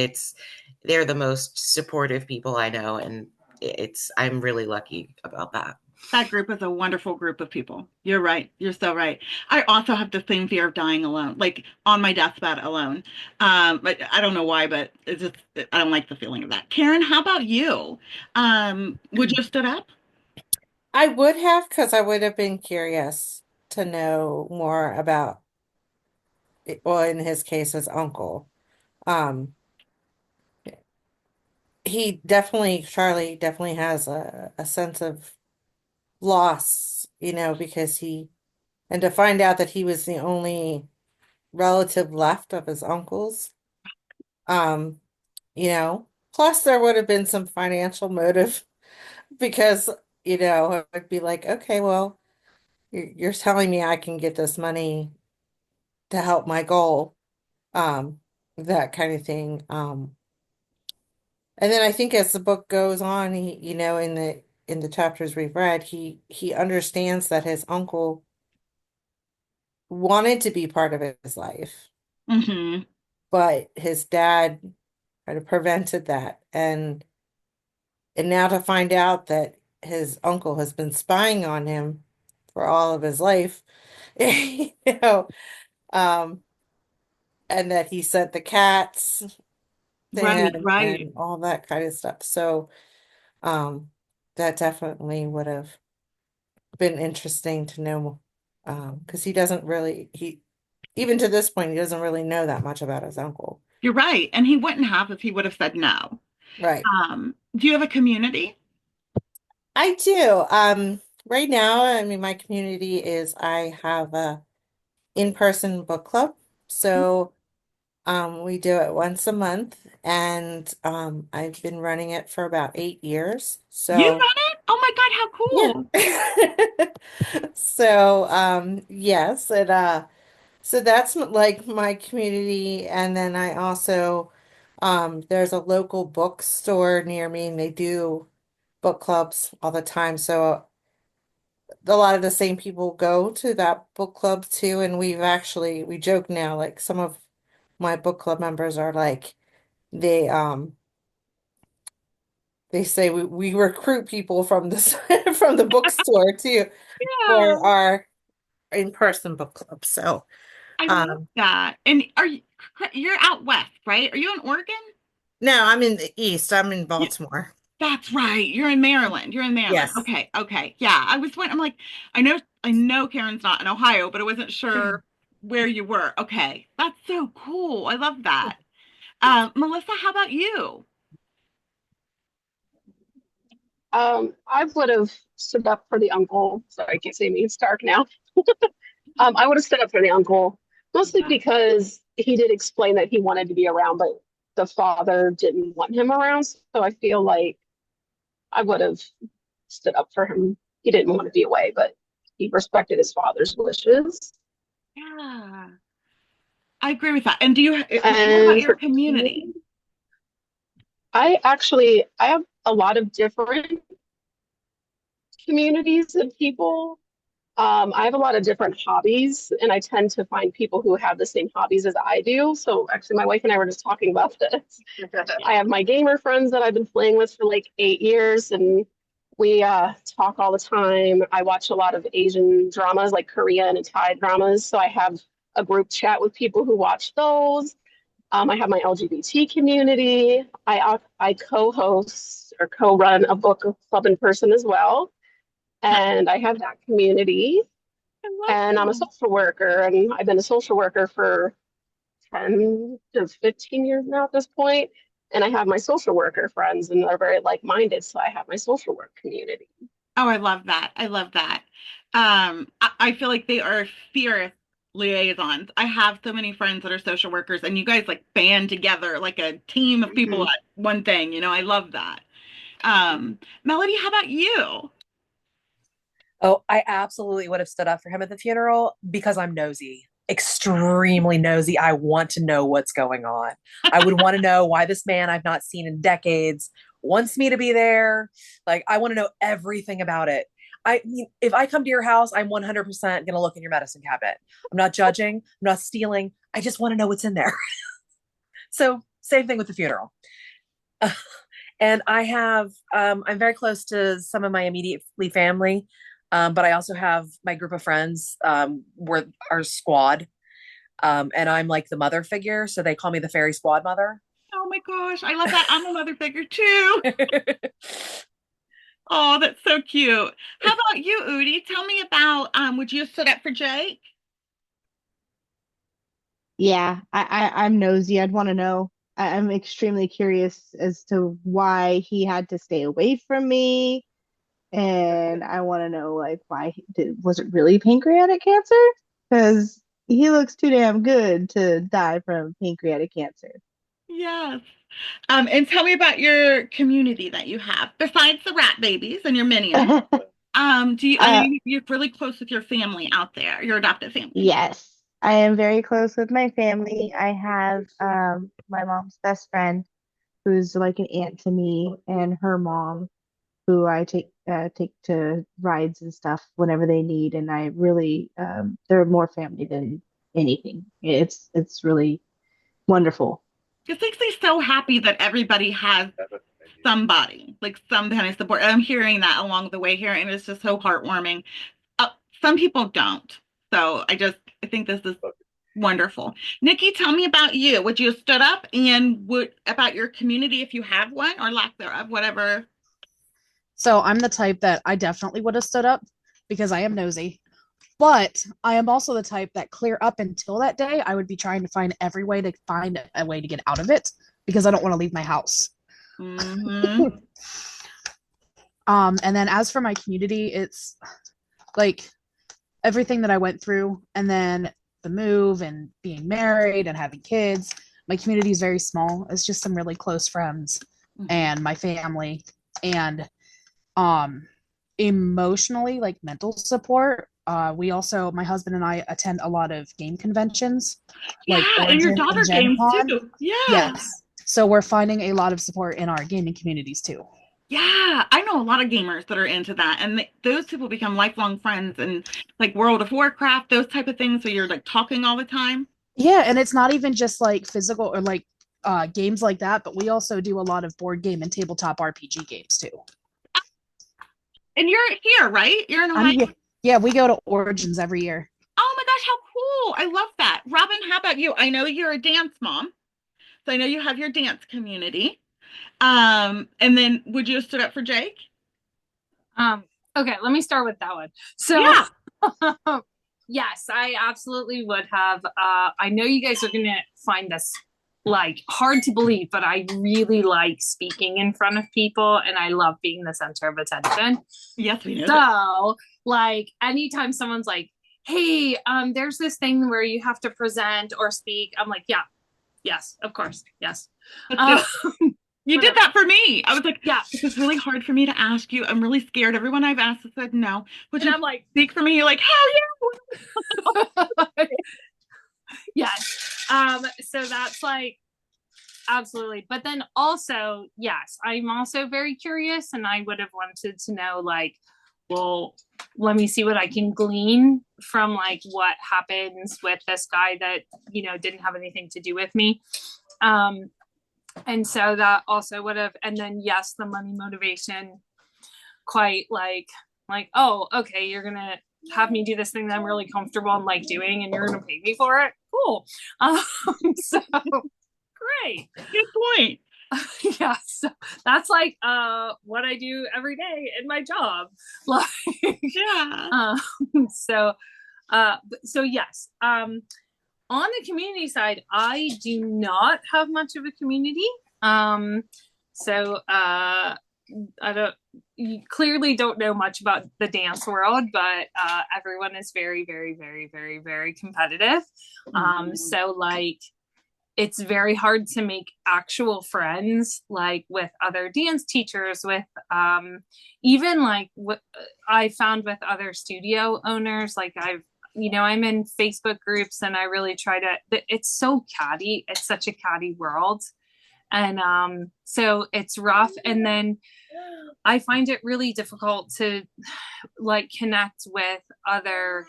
They're the most supportive people I know, and it's I'm really lucky about that. That group is a wonderful group of people. You're right. You're so right. I also have the same fear of dying alone, like on my deathbed alone. But I don't know why, but it's just I don't like the feeling of that. Karen, how about you? Would you have stood up? I would have, because I would have been curious to know more about, well, in his case, his uncle. Um, Charlie definitely has a sense of loss, because and to find out that he was the only relative left of his uncles, um, plus there would have been some financial motive because, I'd be like, okay, well, you're telling me I can get this money to help my goal, um, that kind of thing. And then I think as the book goes on, in the chapters we've read, he understands that his uncle wanted to be part of his life, Mm-hmm. but his dad kind of prevented that. And now to find out that his uncle has been spying on him for all of his life, you know, um, and that he sent the cats to Right, him right. and all that kind of stuff. So, um, that definitely would have been interesting to know, because he doesn't really, even to this point, he doesn't really know that much about his uncle. You're right. And he wouldn't have if he would have said no. Right. Do you have a community? I do. Right now, I mean, my community is I have a in-person book club. So, we do it once a month, and I've been running it for about 8 years. You So, run it? Oh my God, how cool. yeah. So, yes, so that's like my community, and then I also, there's a local bookstore near me, and they do book clubs all the time. So a lot of the same people go to that book club too, and we joke now, like some of my book club members are like they they say we recruit people from this from the bookstore too Yeah, for our in-person book club. So I love um that. And you're out west, right? Are you in Oregon? no, I'm in the East. I'm in You, Baltimore. that's right. You're in Maryland. You're in Maryland. Yes. Okay, okay. Yeah, I was wondering, I'm like, I know Karen's not in Ohio, but I wasn't sure where you were. Okay. That's so cool. I love that. Melissa, how about you? I would have stood up for the uncle. Sorry, I can't say me. It's dark now. I would have stood up for the uncle, mostly Yeah. because he did explain that he wanted to be around, but the father didn't want him around. So I feel like I would have stood up for him. He didn't want to be away, but he respected his father's wishes. Yeah. I agree with that. And what about And your for community? I have a lot of different communities of people. I have a lot of different hobbies, and I tend to find people who have the same hobbies as I do. So actually, my wife and I were just talking about this. I have my gamer friends that I've been playing with for like 8 years, and we talk all the time. I watch a lot of Asian dramas, like Korean and Thai dramas. So I have a group chat with people who watch those. I have my LGBT community. I co-host or co-run a book club in person as well, and I have that community. And I'm a social worker, and I've been a social worker for 10 to 15 years now at this point. And I have my social worker friends, and they're very like-minded, so I have my social work community. Oh, I love that. I love that. I feel like they are fierce liaisons. I have so many friends that are social workers, and you guys like band together like a team of people Mhm. at one thing. I love that. Melody, how about you? Oh, I absolutely would have stood up for him at the funeral because I'm nosy, extremely nosy. I want to know what's going on. I would want to know why this man I've not seen in decades wants me to be there. Like, I want to know everything about it. I mean, if I come to your house, I'm 100% going to look in your medicine cabinet. I'm not judging, I'm not stealing. I just want to know what's in there. So, same thing with the funeral. And I'm very close to some of my immediately family. But I also have my group of friends, we're our squad. And I'm like the mother figure. So they call me the fairy squad mother. Oh my gosh, I love that. I'm a mother figure too. Oh, that's so cute. How about you, Udi? Tell me about would you have stood up for Jake? Yeah, I'm nosy. I'd want to know. I'm extremely curious as to why he had to stay away from me, and I want to know like why was it really pancreatic cancer? Because he looks too damn good to die from pancreatic cancer. Yes. And tell me about your community that you have, besides the rat babies and your minions. I know uh, you're really close with your family out there, your adopted family. yes, I am very close with my family. I have my mom's best friend who's like an aunt to me, and her mom, who I take to rides and stuff whenever they need, and I really they're more family than anything. It's really wonderful. It makes me so happy that everybody has somebody, like some kind of support. I'm hearing that along the way here, and it's just so heartwarming. Uh, some people don't. So I think this is wonderful. Nikki, tell me about you. Would you have stood up and would about your community if you have one or lack thereof, whatever? So I'm the type that I definitely would have stood up because I am nosy. But I am also the type that clear up until that day, I would be trying to find every way to find a way to get out of it because I don't want to leave my house. Mm-hmm. And then as for my community, it's like everything that I went through, and then the move and being married and having kids. My community is very small. It's just some really close friends and my family, and um emotionally, like mental support. We also, my husband and I attend a lot of game conventions, Yeah, like and your Origin and daughter Gen games Con. too. Yeah. Yes. So we're finding a lot of support in our gaming communities too. Yeah, I know a lot of gamers that are into that, and those people become lifelong friends, and like World of Warcraft, those type of things, where you're like talking all the time. Yeah, and it's not even just like physical or like games like that, but we also do a lot of board game and tabletop RPG games too. And you're here, right? You're in I'm Ohio. here. Yeah, we go to Origins every year. Oh my gosh, how cool! I love that. Robin, how about you? I know you're a dance mom, so I know you have your dance community. And then would you have stood up for Jake? Okay, let me start with that one. So Yeah. yes, I absolutely would have. I know you guys are gonna find this like hard to believe, but I really like speaking in front of people and I love being the center of attention. Yes, we know. So, like anytime someone's like, hey, there's this thing where you have to present or speak, I'm like, yeah, yes, of course, yes. You did that for me. I was like, yeah, this is really hard for me to ask you. I'm really scared. Everyone I've asked has said no. Would you I'm like, speak for me? You're like, hell yeah. Yes. So that's like absolutely. But then also, yes, I'm also very curious and I would have wanted to know like, well, let me see what I can glean from like what happens with this guy that, you know, didn't have anything to do with me. And so that also would have, and then yes, the money motivation, quite like, oh, okay, you're gonna have me do this thing that I'm really comfortable and like doing, and you're gonna pay me for it. Cool. So great. Good point. Yeah, so that's like what I do every day in my job. Like, yeah. So yes. On the community side, I do not have much of a community. I don't, you clearly don't know much about the dance world, but everyone is very, very, very, very, very competitive. So like, it's very hard to make actual friends, like with other dance teachers, with even like what I found with other studio owners. Like I'm in Facebook groups, and I really try to, it's so catty. It's such a catty world. And so it's rough. And then I find it really difficult to like connect with other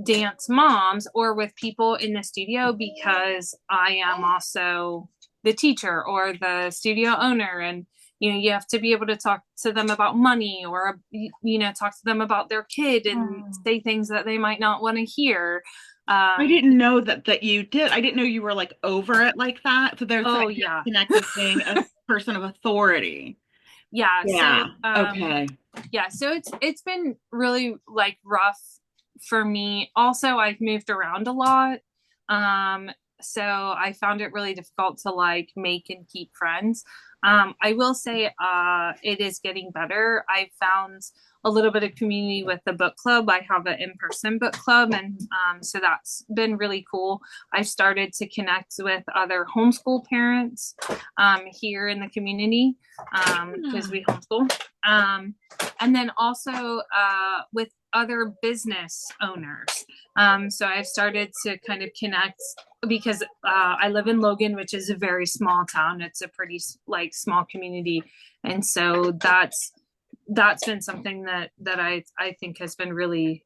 dance moms or with people in the studio, because I am also the teacher or the studio owner, and you have to be able to talk to them about money, or talk to them about their kid and say things that they might not want to hear. I didn't know that you did. I didn't know you were like over it like that. So there's oh yeah, connected being a person of authority. Yeah. Okay. Yeah. So it's been really like rough for me. Also, I've moved around a lot. So I found it really difficult to like make and keep friends. I will say it is getting better. I found a little bit of community with the book club. I have an in-person book club, and so that's been really cool. I've started to connect with other homeschool parents here in the community, because we homeschool. And then also with other business owners. So I've started to kind of connect, because I live in Logan, which is a very small town. It's a pretty like small community. And so that's been something that I think has been really,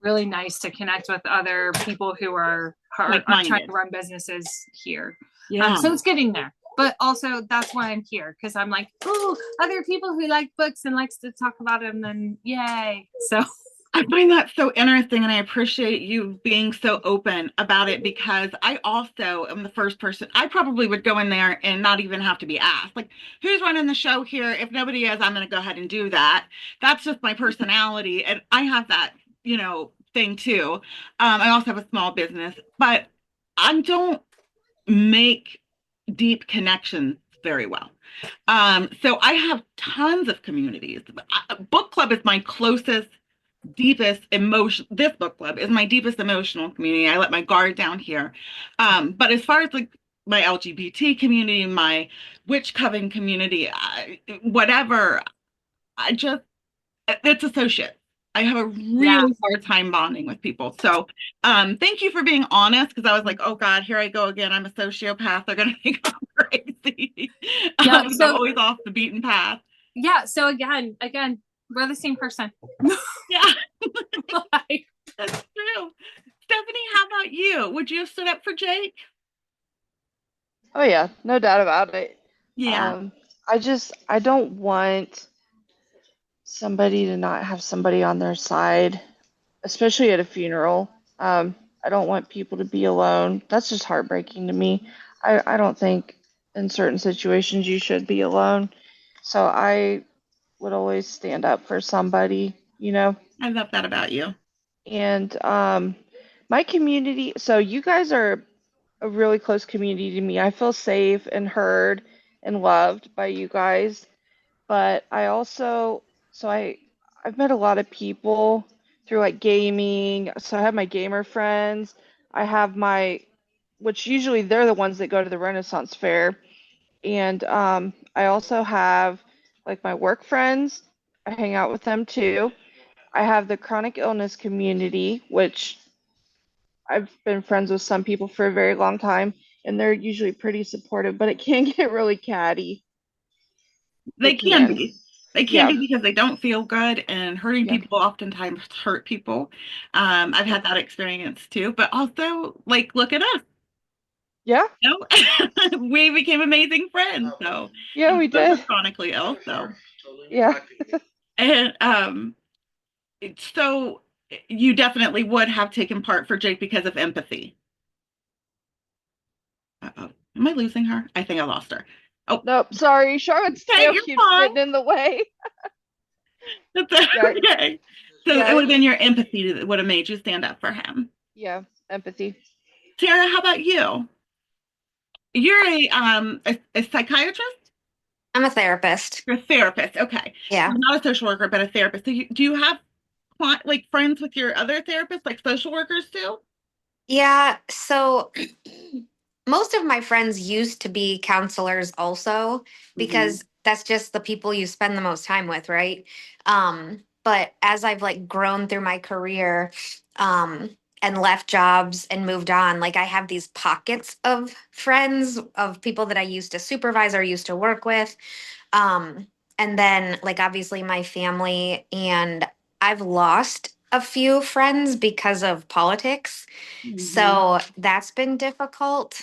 really nice to connect with other people who are trying to run businesses here. Yeah. So it's getting there. But also that's why I'm here, because I'm like, oh, other people who like books and likes to talk about them, and yay. So I find that so interesting, and I appreciate you being so open about it, because I also am the first person. I probably would go in there and not even have to be asked, like, who's running the show here? If nobody is, I'm going to go ahead and do that. That's just my personality, and I have that, thing too. I also have a small business, but I don't make deep connections very well. So I have tons of communities. Book club is my closest, deepest emotion. This book club is my deepest emotional community. I let my guard down here. But as far as like my LGBT community, my witch coven community, whatever, it's associate. I have a really hard time bonding with people. So thank you for being honest, because I was like, oh God, here I go again. I'm a sociopath. They're going to think I'm crazy. Yeah, so I'm always off the beaten path. Yeah. So again, we're the same person. Yeah. That's true. Stephanie, how about you? Would you have stood up for Jake? Oh yeah, no doubt about it. Yeah. I don't want somebody to not have somebody on their side, especially at a funeral. I don't want people to be alone. That's just heartbreaking to me. I don't think in certain situations you should be alone. So I would always stand up for somebody, I love that about you. And my community, so you guys are a really close community to me. I feel safe and heard and loved by you guys. But I've met a lot of people through like gaming. So I have my gamer friends. I have which usually they're the ones that go to the Renaissance Fair. And I also have like my work friends. I hang out with them too. I have the chronic illness community, which I've been friends with some people for a very long time, and they're usually pretty supportive, but it can get really catty. They can be. They can Yeah. be because they don't feel good, and hurting Yeah. people oftentimes hurt people. I've had that experience too, but also, like, look at us. Yeah. You know? We became amazing friends. So, Yeah, and we both are did. chronically ill. So, Yeah. and so you definitely would have taken part for Jake because of empathy. Uh-oh. Am I losing her? I think I lost her. Oh, Nope. Sorry, Charlotte's okay, tail you're keeps fine. getting in the way. That's Yeah. okay. So it Yeah. would have been your empathy that would have made you stand up for him. Yeah. Empathy. Sarah, how about you? You're a psychiatrist? I'm a therapist. You're a therapist. Okay. So Yeah. not a social worker, but a therapist. So do you have like friends with your other therapists, like social workers too? Yeah. So most of my friends used to be counselors also Hmm. because that's just the people you spend the most time with, right? But as I've like grown through my career, and left jobs and moved on, like I have these pockets of friends of people that I used to supervise or used to work with. Um, and then like obviously my family, and I've lost a few friends because of politics. Hmm. So that's been difficult.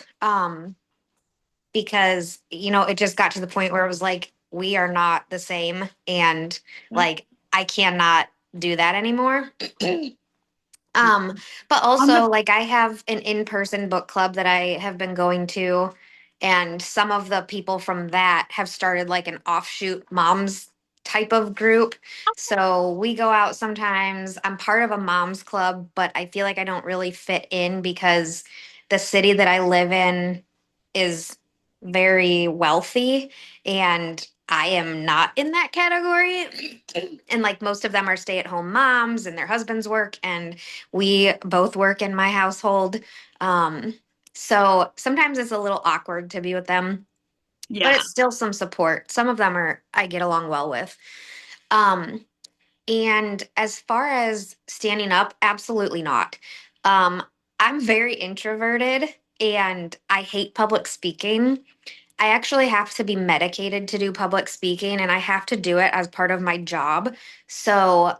Because, it just got to the point where it was like, we are not the same. And like, I cannot do that anymore. Um, but On also the like I have an in-person book club that I have been going to, and some of the people from that have started like an offshoot moms type of group. So we go out sometimes. I'm part of a moms club, but I feel like I don't really fit in because the city that I live in is very wealthy, and I am not in that category. And like most of them are stay-at-home moms and their husbands work, and we both work in my household. Um, so sometimes it's a little awkward to be with them, but Yeah. it's still some support. Some of them are I get along well with. Um, and as far as standing up, absolutely not. Um, I'm very introverted and I hate public speaking. I actually have to be medicated to do public speaking, and I have to do it as part of my job. So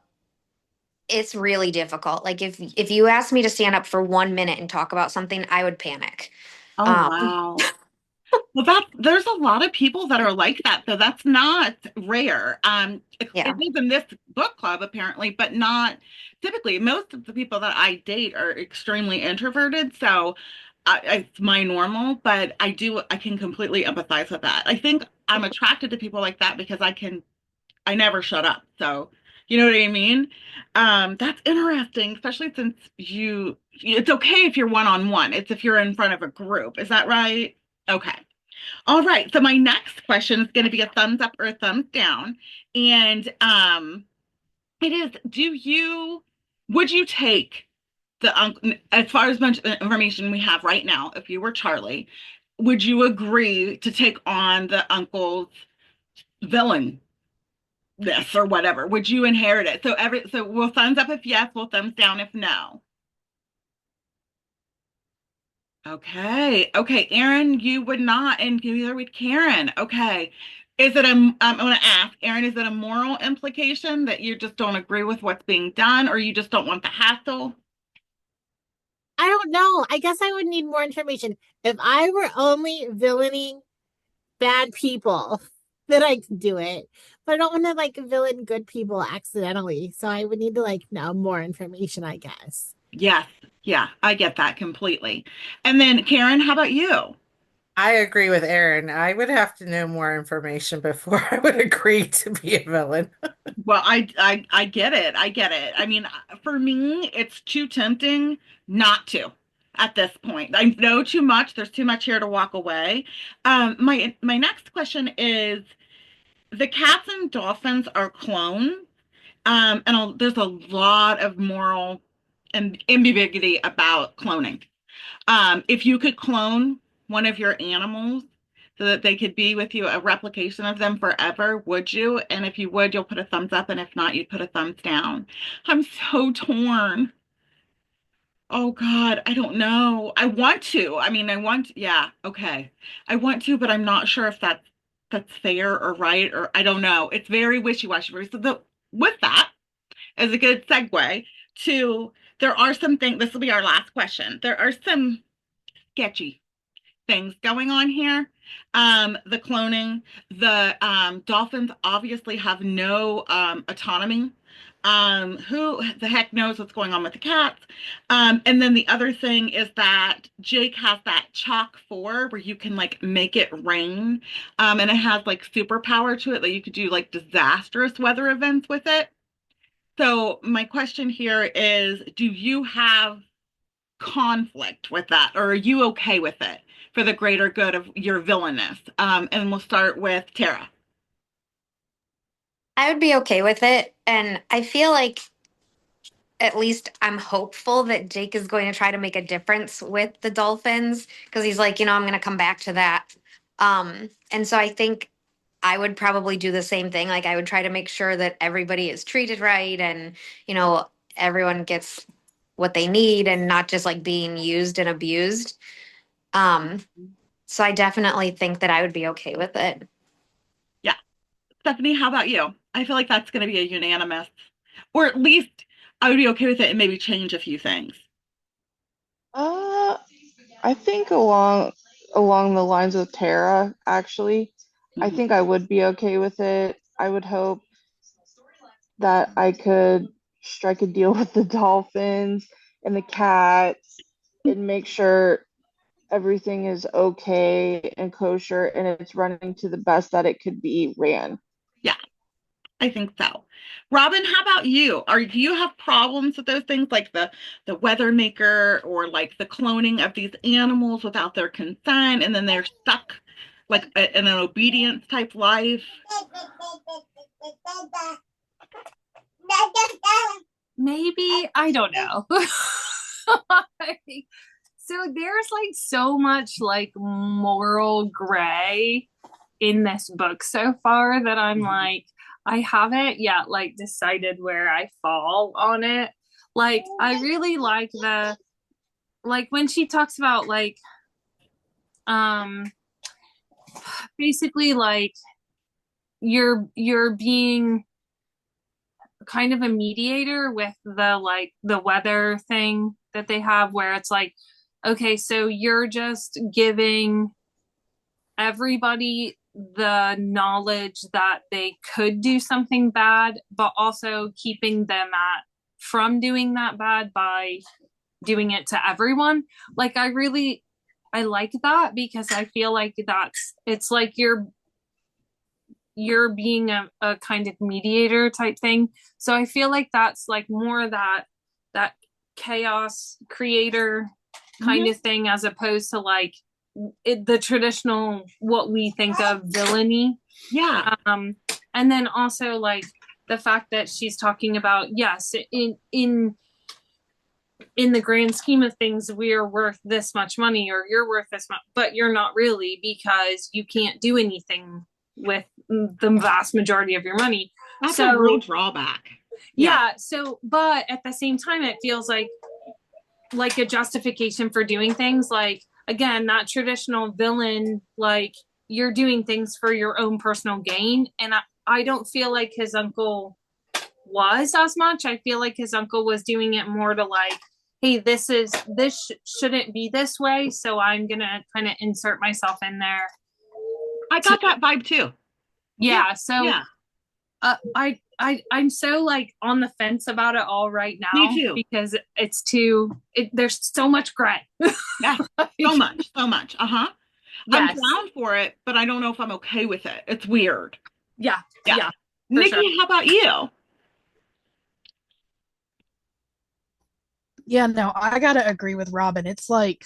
it's really difficult. Like if you asked me to stand up for 1 minute and talk about something, I would panic. Oh, Um, wow. Well, there's a lot of people that are like that, so that's not rare. It yeah. is in this book club apparently, but not typically. Most of the people that I date are extremely introverted, so it's my normal. But I can completely empathize with that. I think I'm attracted to people like that because I never shut up. So, you know what I mean? That's interesting, especially since it's okay if you're one on one. It's if you're in front of a group. Is that right? Okay. All right. So my next question is going to be a thumbs up or a thumbs down. And it is, would you take as far as much information we have right now, if you were Charlie, would you agree to take on the uncle's villain this or whatever? Would you inherit it? So we'll thumbs up if yes, we'll thumbs down if no. Okay. Okay, Aaron, you would not, and neither would Karen. Okay. I'm going to ask, Aaron, is it a moral implication that you just don't agree with what's being done, or you just don't want the hassle? I don't know. I guess I would need more information. If I were only villaining bad people, then I could do it. But I don't want to like villain good people accidentally. So I would need to like know more information, I guess. Yes. Yeah, I get that completely. And then, Karen, how about you? I agree with Aaron. I would have to know more information before I would agree to be a villain. Well, I get it. I get it. I mean, for me, it's too tempting not to at this point. I know too much. There's too much here to walk away. My next question is the cats and dolphins are clones. There's a lot of moral and ambiguity about cloning. If you could clone one of your animals so that they could be with you, a replication of them forever, would you? And if you would, you'll put a thumbs up, and if not, you'd put a thumbs down. I'm so torn. Oh God, I don't know. I want to. I mean, yeah, okay. I want to, but I'm not sure if that's that's fair or right, or I don't know. It's very wishy-washy. With that is a good segue to there are some things, this will be our last question. There are some sketchy things going on here. The cloning, the dolphins obviously have no autonomy. Who the heck knows what's going on with the cats? And then the other thing is that Jake has that chalk 4 where you can like make it rain. And it has like superpower to it that you could do like disastrous weather events with it. So my question here is, do you have conflict with that, or are you okay with it for the greater good of your villainous? And we'll start with Tara. I would be okay with it. And I feel like at least I'm hopeful that Jake is going to try to make a difference with the Dolphins because he's like, I'm going to come back to that. And so I think I would probably do the same thing. Like I would try to make sure that everybody is treated right and, everyone gets what they need and not just like being used and abused. Um, so I definitely think that I would be okay with it. Yeah. Stephanie, how about you? I feel like that's going to be a unanimous, or at least I would be okay with it and maybe change a few things. I think along the lines of Tara, actually. I think I would be okay with it. I would hope that I could strike a deal with the Dolphins and the Cats and make sure everything is okay and kosher and it's running to the best that it could be ran. Yeah, I think so. Robin, how about you? Do you have problems with those things like the weather maker or like the cloning of these animals without their consent and then they're stuck like in an obedience type life? Maybe, I don't know. So there's like so much like moral gray in this book so far that I'm like, I haven't yet like decided where I fall on it. Like I really like when she talks about like basically like you're being kind of a mediator with the weather thing that they have where it's like, okay, so you're just giving everybody the knowledge that they could do something bad, but also keeping them from doing that bad by doing it to everyone. Like I like that because I feel like it's like you're being a kind of mediator type thing. So I feel like that's like more that chaos creator kind of thing as opposed to like the traditional what we think of villainy. Yeah. And then also like the fact that she's talking about, yes, in the grand scheme of things, we're worth this much money or you're worth this much, but you're not really because you can't do anything with the vast majority of your money. That's a real drawback. Yeah. So, but at the same time, it feels like a justification for doing things. Like, again, that traditional villain, like you're doing things for your own personal gain. And I don't feel like his uncle was as much. I feel like his uncle was doing it more to like, hey, this shouldn't be this way. So I'm going to kind of insert myself in there. I got that vibe too. Yeah. So yeah. I'm so like on the fence about it all right now. Me too. Because there's so much gray. Yeah, so much. Uh-huh. Yes. I'm down for it, but I don't know if I'm okay with it. It's weird. Yeah. Nikki, sure. How about you? Yeah, no, I gotta agree with Robin. It's like,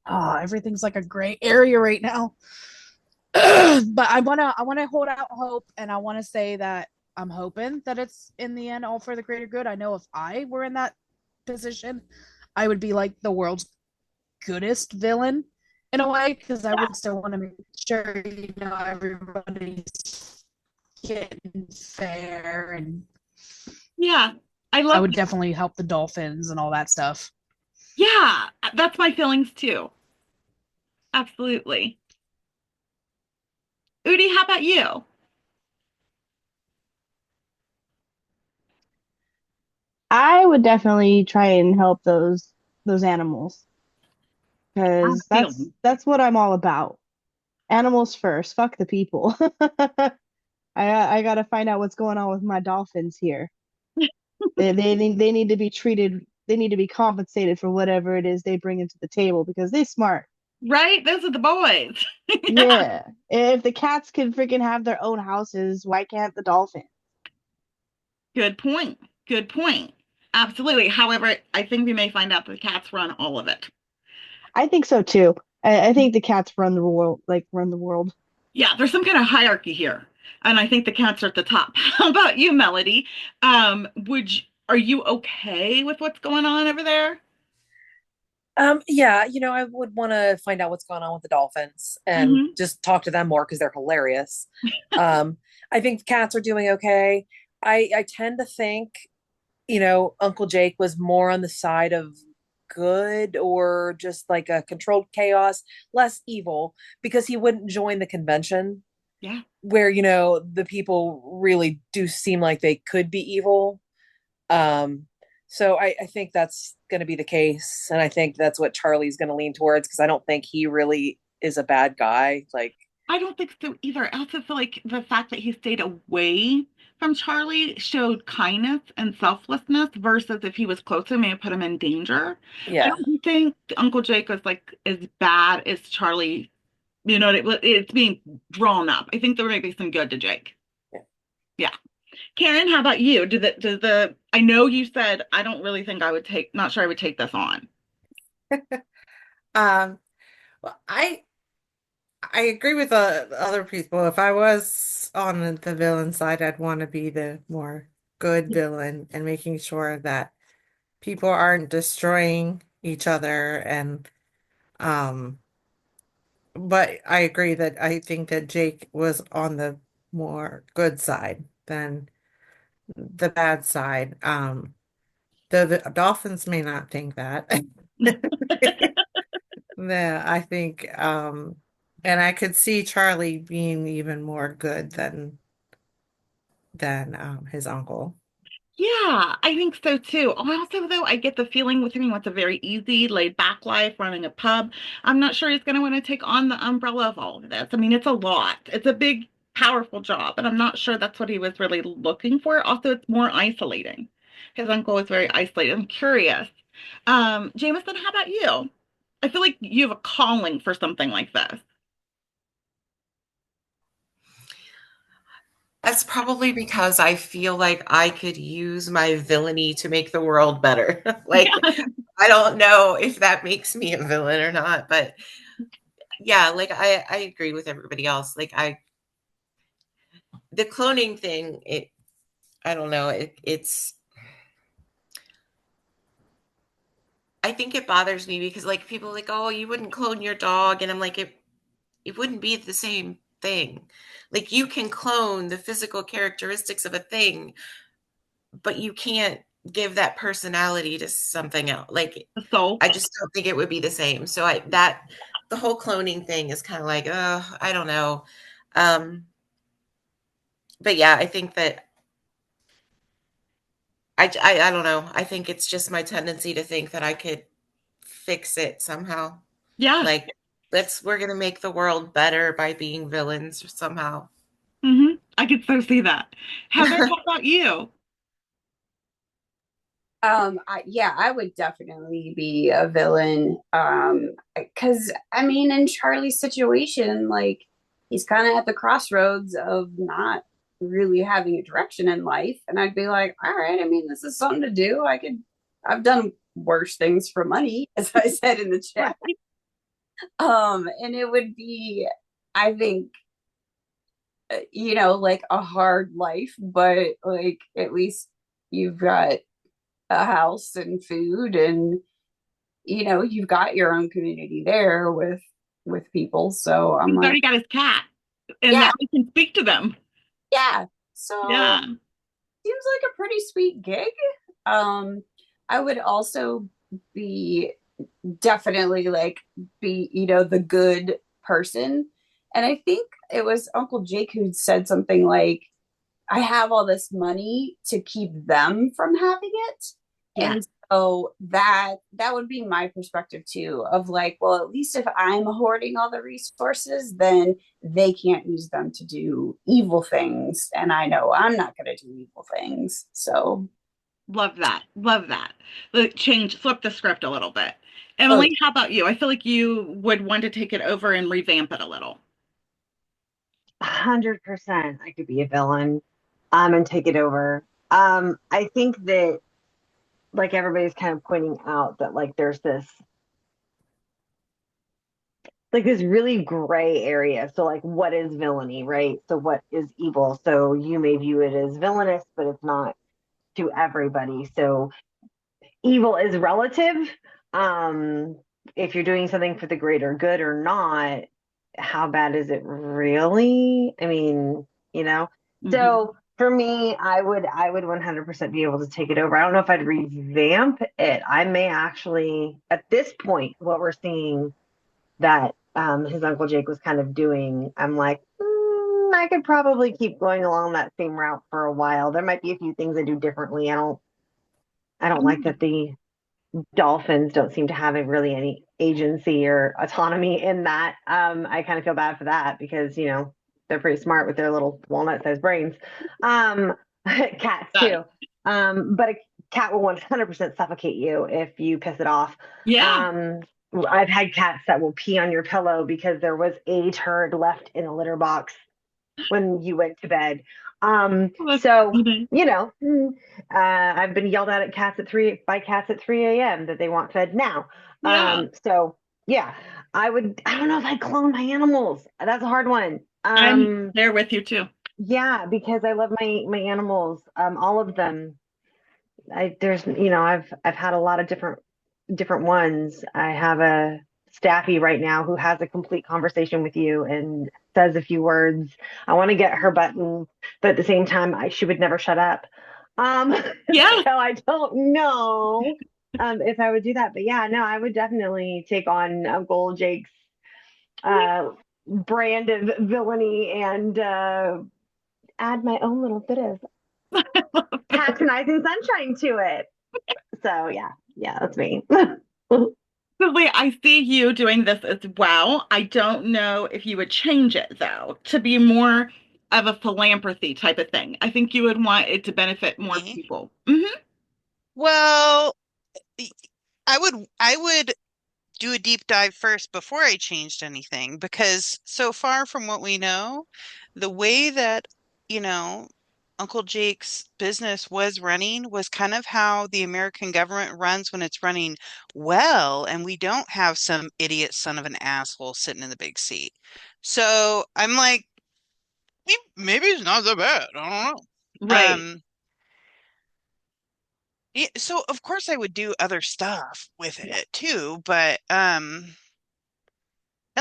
everything's like a gray area right now. But I wanna hold out hope, and I wanna say that I'm hoping that it's in the end all for the greater good. I know if I were in that position, I would be like the world's goodest villain in a way, because I would still want to make sure everybody's getting fair, and yeah, I would definitely help the dolphins and all that stuff. Yeah, that's my feelings too. Absolutely. Udi, how about you? I would definitely try and help those animals I have because a feeling. that's what I'm all about. Animals first. Fuck the people. I gotta find out what's going on with my dolphins here. They need to be treated. They need to be compensated for whatever it is they bring into the table because they smart. Right? Those are the boys. Yeah. Yeah. If the cats can freaking have their own houses, why can't the dolphins? Good point. Good point. Absolutely. However, I think we may find out the cats run all of it. I think so too. I think the cats run the world, like run the world. Yeah, there's some kind of hierarchy here, and I think the cats are at the top. How about you, Melody? Are you okay with what's going on over there? Yeah, I would want to find out what's going on with the dolphins and Hmm. just talk to them more because they're hilarious. Um, I think the cats are doing okay. I tend to think, Uncle Jake was more on the side of good or just like a controlled chaos, less evil, because he wouldn't join the convention Yeah. where, the people really do seem like they could be evil. Um, so I think that's going to be the case, and I think that's what Charlie's going to lean towards because I don't think he really is a bad guy. Like, I don't think so either. I also feel like the fact that he stayed away from Charlie showed kindness and selflessness versus if he was closer, may have put him in danger. I yeah, don't think Uncle Jake was like as bad as Charlie. It's being drawn up. I think there may be some good to Jake. Yeah. Karen, how about you? I know you said I don't really think I would not sure I would take this on. Um, well, I agree with the other people. If I was on the villain side, I'd want to be the more good villain and making sure that people aren't destroying each other and um but I agree that I think that Jake was on the more good side than the bad side. Though the dolphins may not think that. Yeah, I think and I could see Charlie being even more good than his uncle. Yeah, I think so too. Also, though, I get the feeling with him he wants a very easy, laid back life, running a pub. I'm not sure he's going to want to take on the umbrella of all of this. I mean, it's a lot. It's a big, powerful job, and I'm not sure that's what he was really looking for. Also, it's more isolating. His uncle was very isolated. I'm curious. Jameson, how about you? I feel like you have a calling for something like this. That's probably because I feel like I could use my villainy to make the world better. Like, I don't know if that makes me a villain or not, but yeah, like I agree with everybody else. Like the cloning thing, I don't know, it's I think it bothers me because like people are like, oh, you wouldn't clone your dog, and I'm like, it wouldn't be the same thing. Like you can clone the physical characteristics of a thing, but you can't give that personality to something else. Like So, I just don't think it would be the same. So I that the whole cloning thing is kind of like, oh, I don't know. Um, but yeah, I think that I don't know. I think it's just my tendency to think that I could fix it somehow. yeah. Like we're gonna make the world better by being villains somehow. I could so see that. Heather, how about you? Yeah, I would definitely be a villain. Because I mean, in Charlie's situation, like he's kind of at the crossroads of not really having a direction in life, and I'd be like, all right, I mean, this is something to do. I've done worse things for money, as I said in the chat. Right. And it would be, I think, like a hard life, but like at least you've got a house and food and you've got your own community there with people, so I'm He's like, already got his cat, and now yeah, he can speak to them. yeah, so Yeah. seems like a pretty sweet gig. I would also be definitely like be the good person And I think it was Uncle Jake who said something like, I have all this money to keep them from having it. Yeah. And so that would be my perspective too, of like, well, at least if I'm hoarding all the resources, then they can't use them to do evil things. And I know I'm not going to do evil things. So, Love that. Love that. Flip the script a little bit. oh, Emily, how about you? I feel like you would want to take it over and revamp it a little. 100%. I could be a villain, and take it over. I think that like everybody's kind of pointing out that like there's this really gray area. So like what is villainy, right? So what is evil? So you may view it as villainous, but it's not to everybody. So evil is relative. Um, if you're doing something for the greater good or not, how bad is it really? I mean, you know. Mhm. So for me, I would 100% be able to take it over. I don't know if I'd revamp it. I may actually, at this point, what we're seeing that his Uncle Jake was kind of doing, I'm like, I could probably keep going along that same route for a while. There might be a few things I do differently. I don't like that the dolphins don't seem to have really any agency or autonomy in that. I kind of feel bad for that because, they're pretty smart with their little walnut-sized brains. Cats Got it. too. But a cat will 100% suffocate you if you piss it off. Yeah. Um, I've had cats that will pee on your pillow because there was a turd left in a litter box when you went to bed. Well, that's So funny. I've been yelled at cats at 3 a.m. that they want fed now. Yeah. So yeah, I don't know if I clone my animals. That's a hard one. I'm there with you too. Yeah, because I love my animals, all of them. I've had a lot of different ones. I have a staffy right now who has a complete conversation with you and says a few words. I want to get her button, but at the same time, she would never shut up. Um, Yeah. so I don't know if I would do that, but yeah, no, I would definitely take on Uncle Jake's brand of villainy and add my own little bit of patronizing sunshine to it. So yeah, that's me. Lee, I see you doing this as well. I don't know if you would change it though to be more of a philanthropy type of thing. I think you would want it to benefit more Me? people. Well, I would do a deep dive first before I changed anything because so far from what we know, the way that, you know, Uncle Jake's business was running was kind of how the American government runs when it's running well, and we don't have some idiot son of an asshole sitting in the big seat. So I'm like, maybe it's not so bad. I don't know. Right. So of course I would do other stuff with Yeah. it too, but and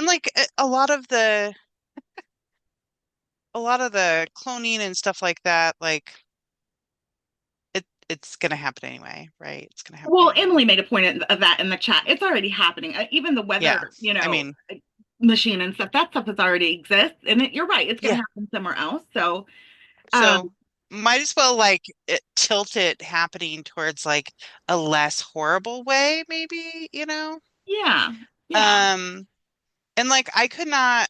like a lot of the cloning and stuff like that, like it's gonna happen anyway, right? It's gonna happen Well, anyway. Emily made a point of that in the chat. It's already happening. Even the Yeah. weather, I mean, machine and stuff, that stuff has already exists. And you're right, it's going to yeah. happen somewhere else. So, So um, might as well like tilt it happening towards like a less horrible way, maybe, you know? yeah, yeah. Um, and like I could not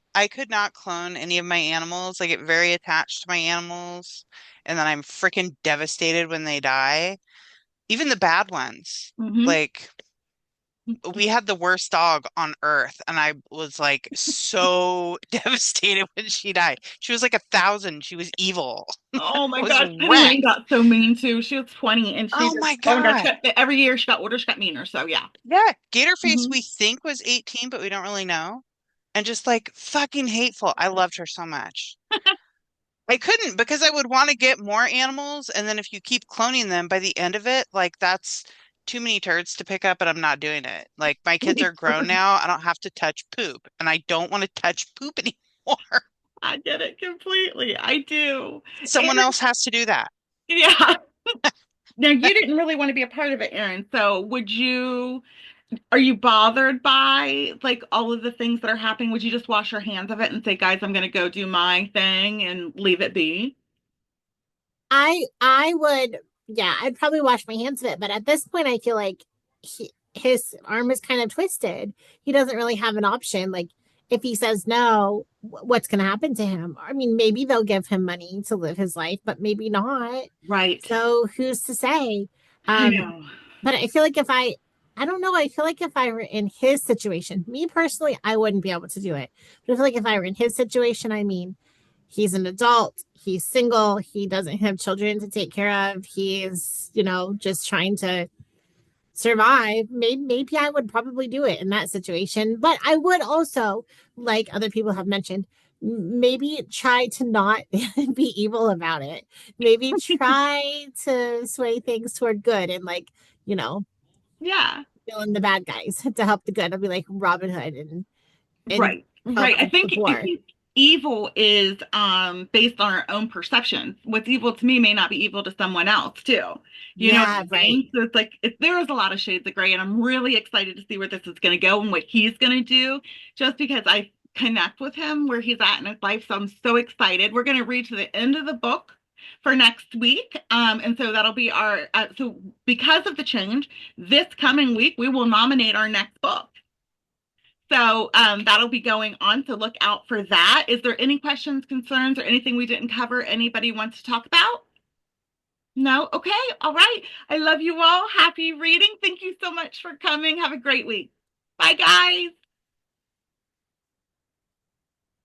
clone any of my animals. I get very attached to my animals, and then I'm freaking devastated when they die. Even the bad ones. Hmm. Like we had the worst dog on earth, and I was like so devastated when she died. She was like 1,000. She was evil. Oh my I was gosh, Penny wrecked. got so mean too. She was 20 and she Oh just, my oh my gosh, God. every year she got older, she got meaner. So, yeah. Yeah. Gatorface, Hmm. we think was 18, but we don't really know. And just like fucking hateful. I loved her so much. I couldn't because I would want to get more animals, and then if you keep cloning them, by the end of it, like that's too many turds to pick up, and I'm not doing it. Like my kids are grown now, I don't have to touch poop, and I don't want to touch poop anymore. I get it completely. I do. Someone And else has to do that. yeah. Now, you didn't really want to be a part of it, Erin. So, Are you bothered by like all of the things that are happening? Would you just wash your hands of it and say, guys, I'm going to go do my thing and leave it be? I would, yeah, I'd probably wash my hands of it, but at this point I feel like his arm is kind of twisted. He doesn't really have an option. Like if he says no, what's going to happen to him? I mean, maybe they'll give him money to live his life, but maybe not. Right. So who's to say? I Um, know. but I feel like I don't know, I feel like if I were in his situation, me personally, I wouldn't be able to do it. But I feel like if I were in his situation, I mean, he's an adult, he's single, he doesn't have children to take care of, he's, just trying to survive. Maybe I would probably do it in that situation, but I would also, like other people have mentioned, maybe try to not be evil about it. Maybe try to sway things toward good and like, you know, Yeah. villain the bad guys to help the good. I'll be like Robin Hood and Right. help Right. I the think I poor. think evil is based on our own perception. What's evil to me may not be evil to someone else too. You know what Yeah, I right. mean? So it's like there is a lot of shades of gray, and I'm really excited to see where this is going to go and what he's going to do, just because I connect with him where he's at in his life. So I'm so excited. We're going to read to the end of the book for next week. And so that'll be our so because of the change, this coming week we will nominate our next book. So that'll be going on. So look out for that. Is there any questions, concerns, or anything we didn't cover anybody wants to talk about? No? Okay. All right. I love you all. Happy reading. Thank you so much for coming. Have a great week. Bye, guys.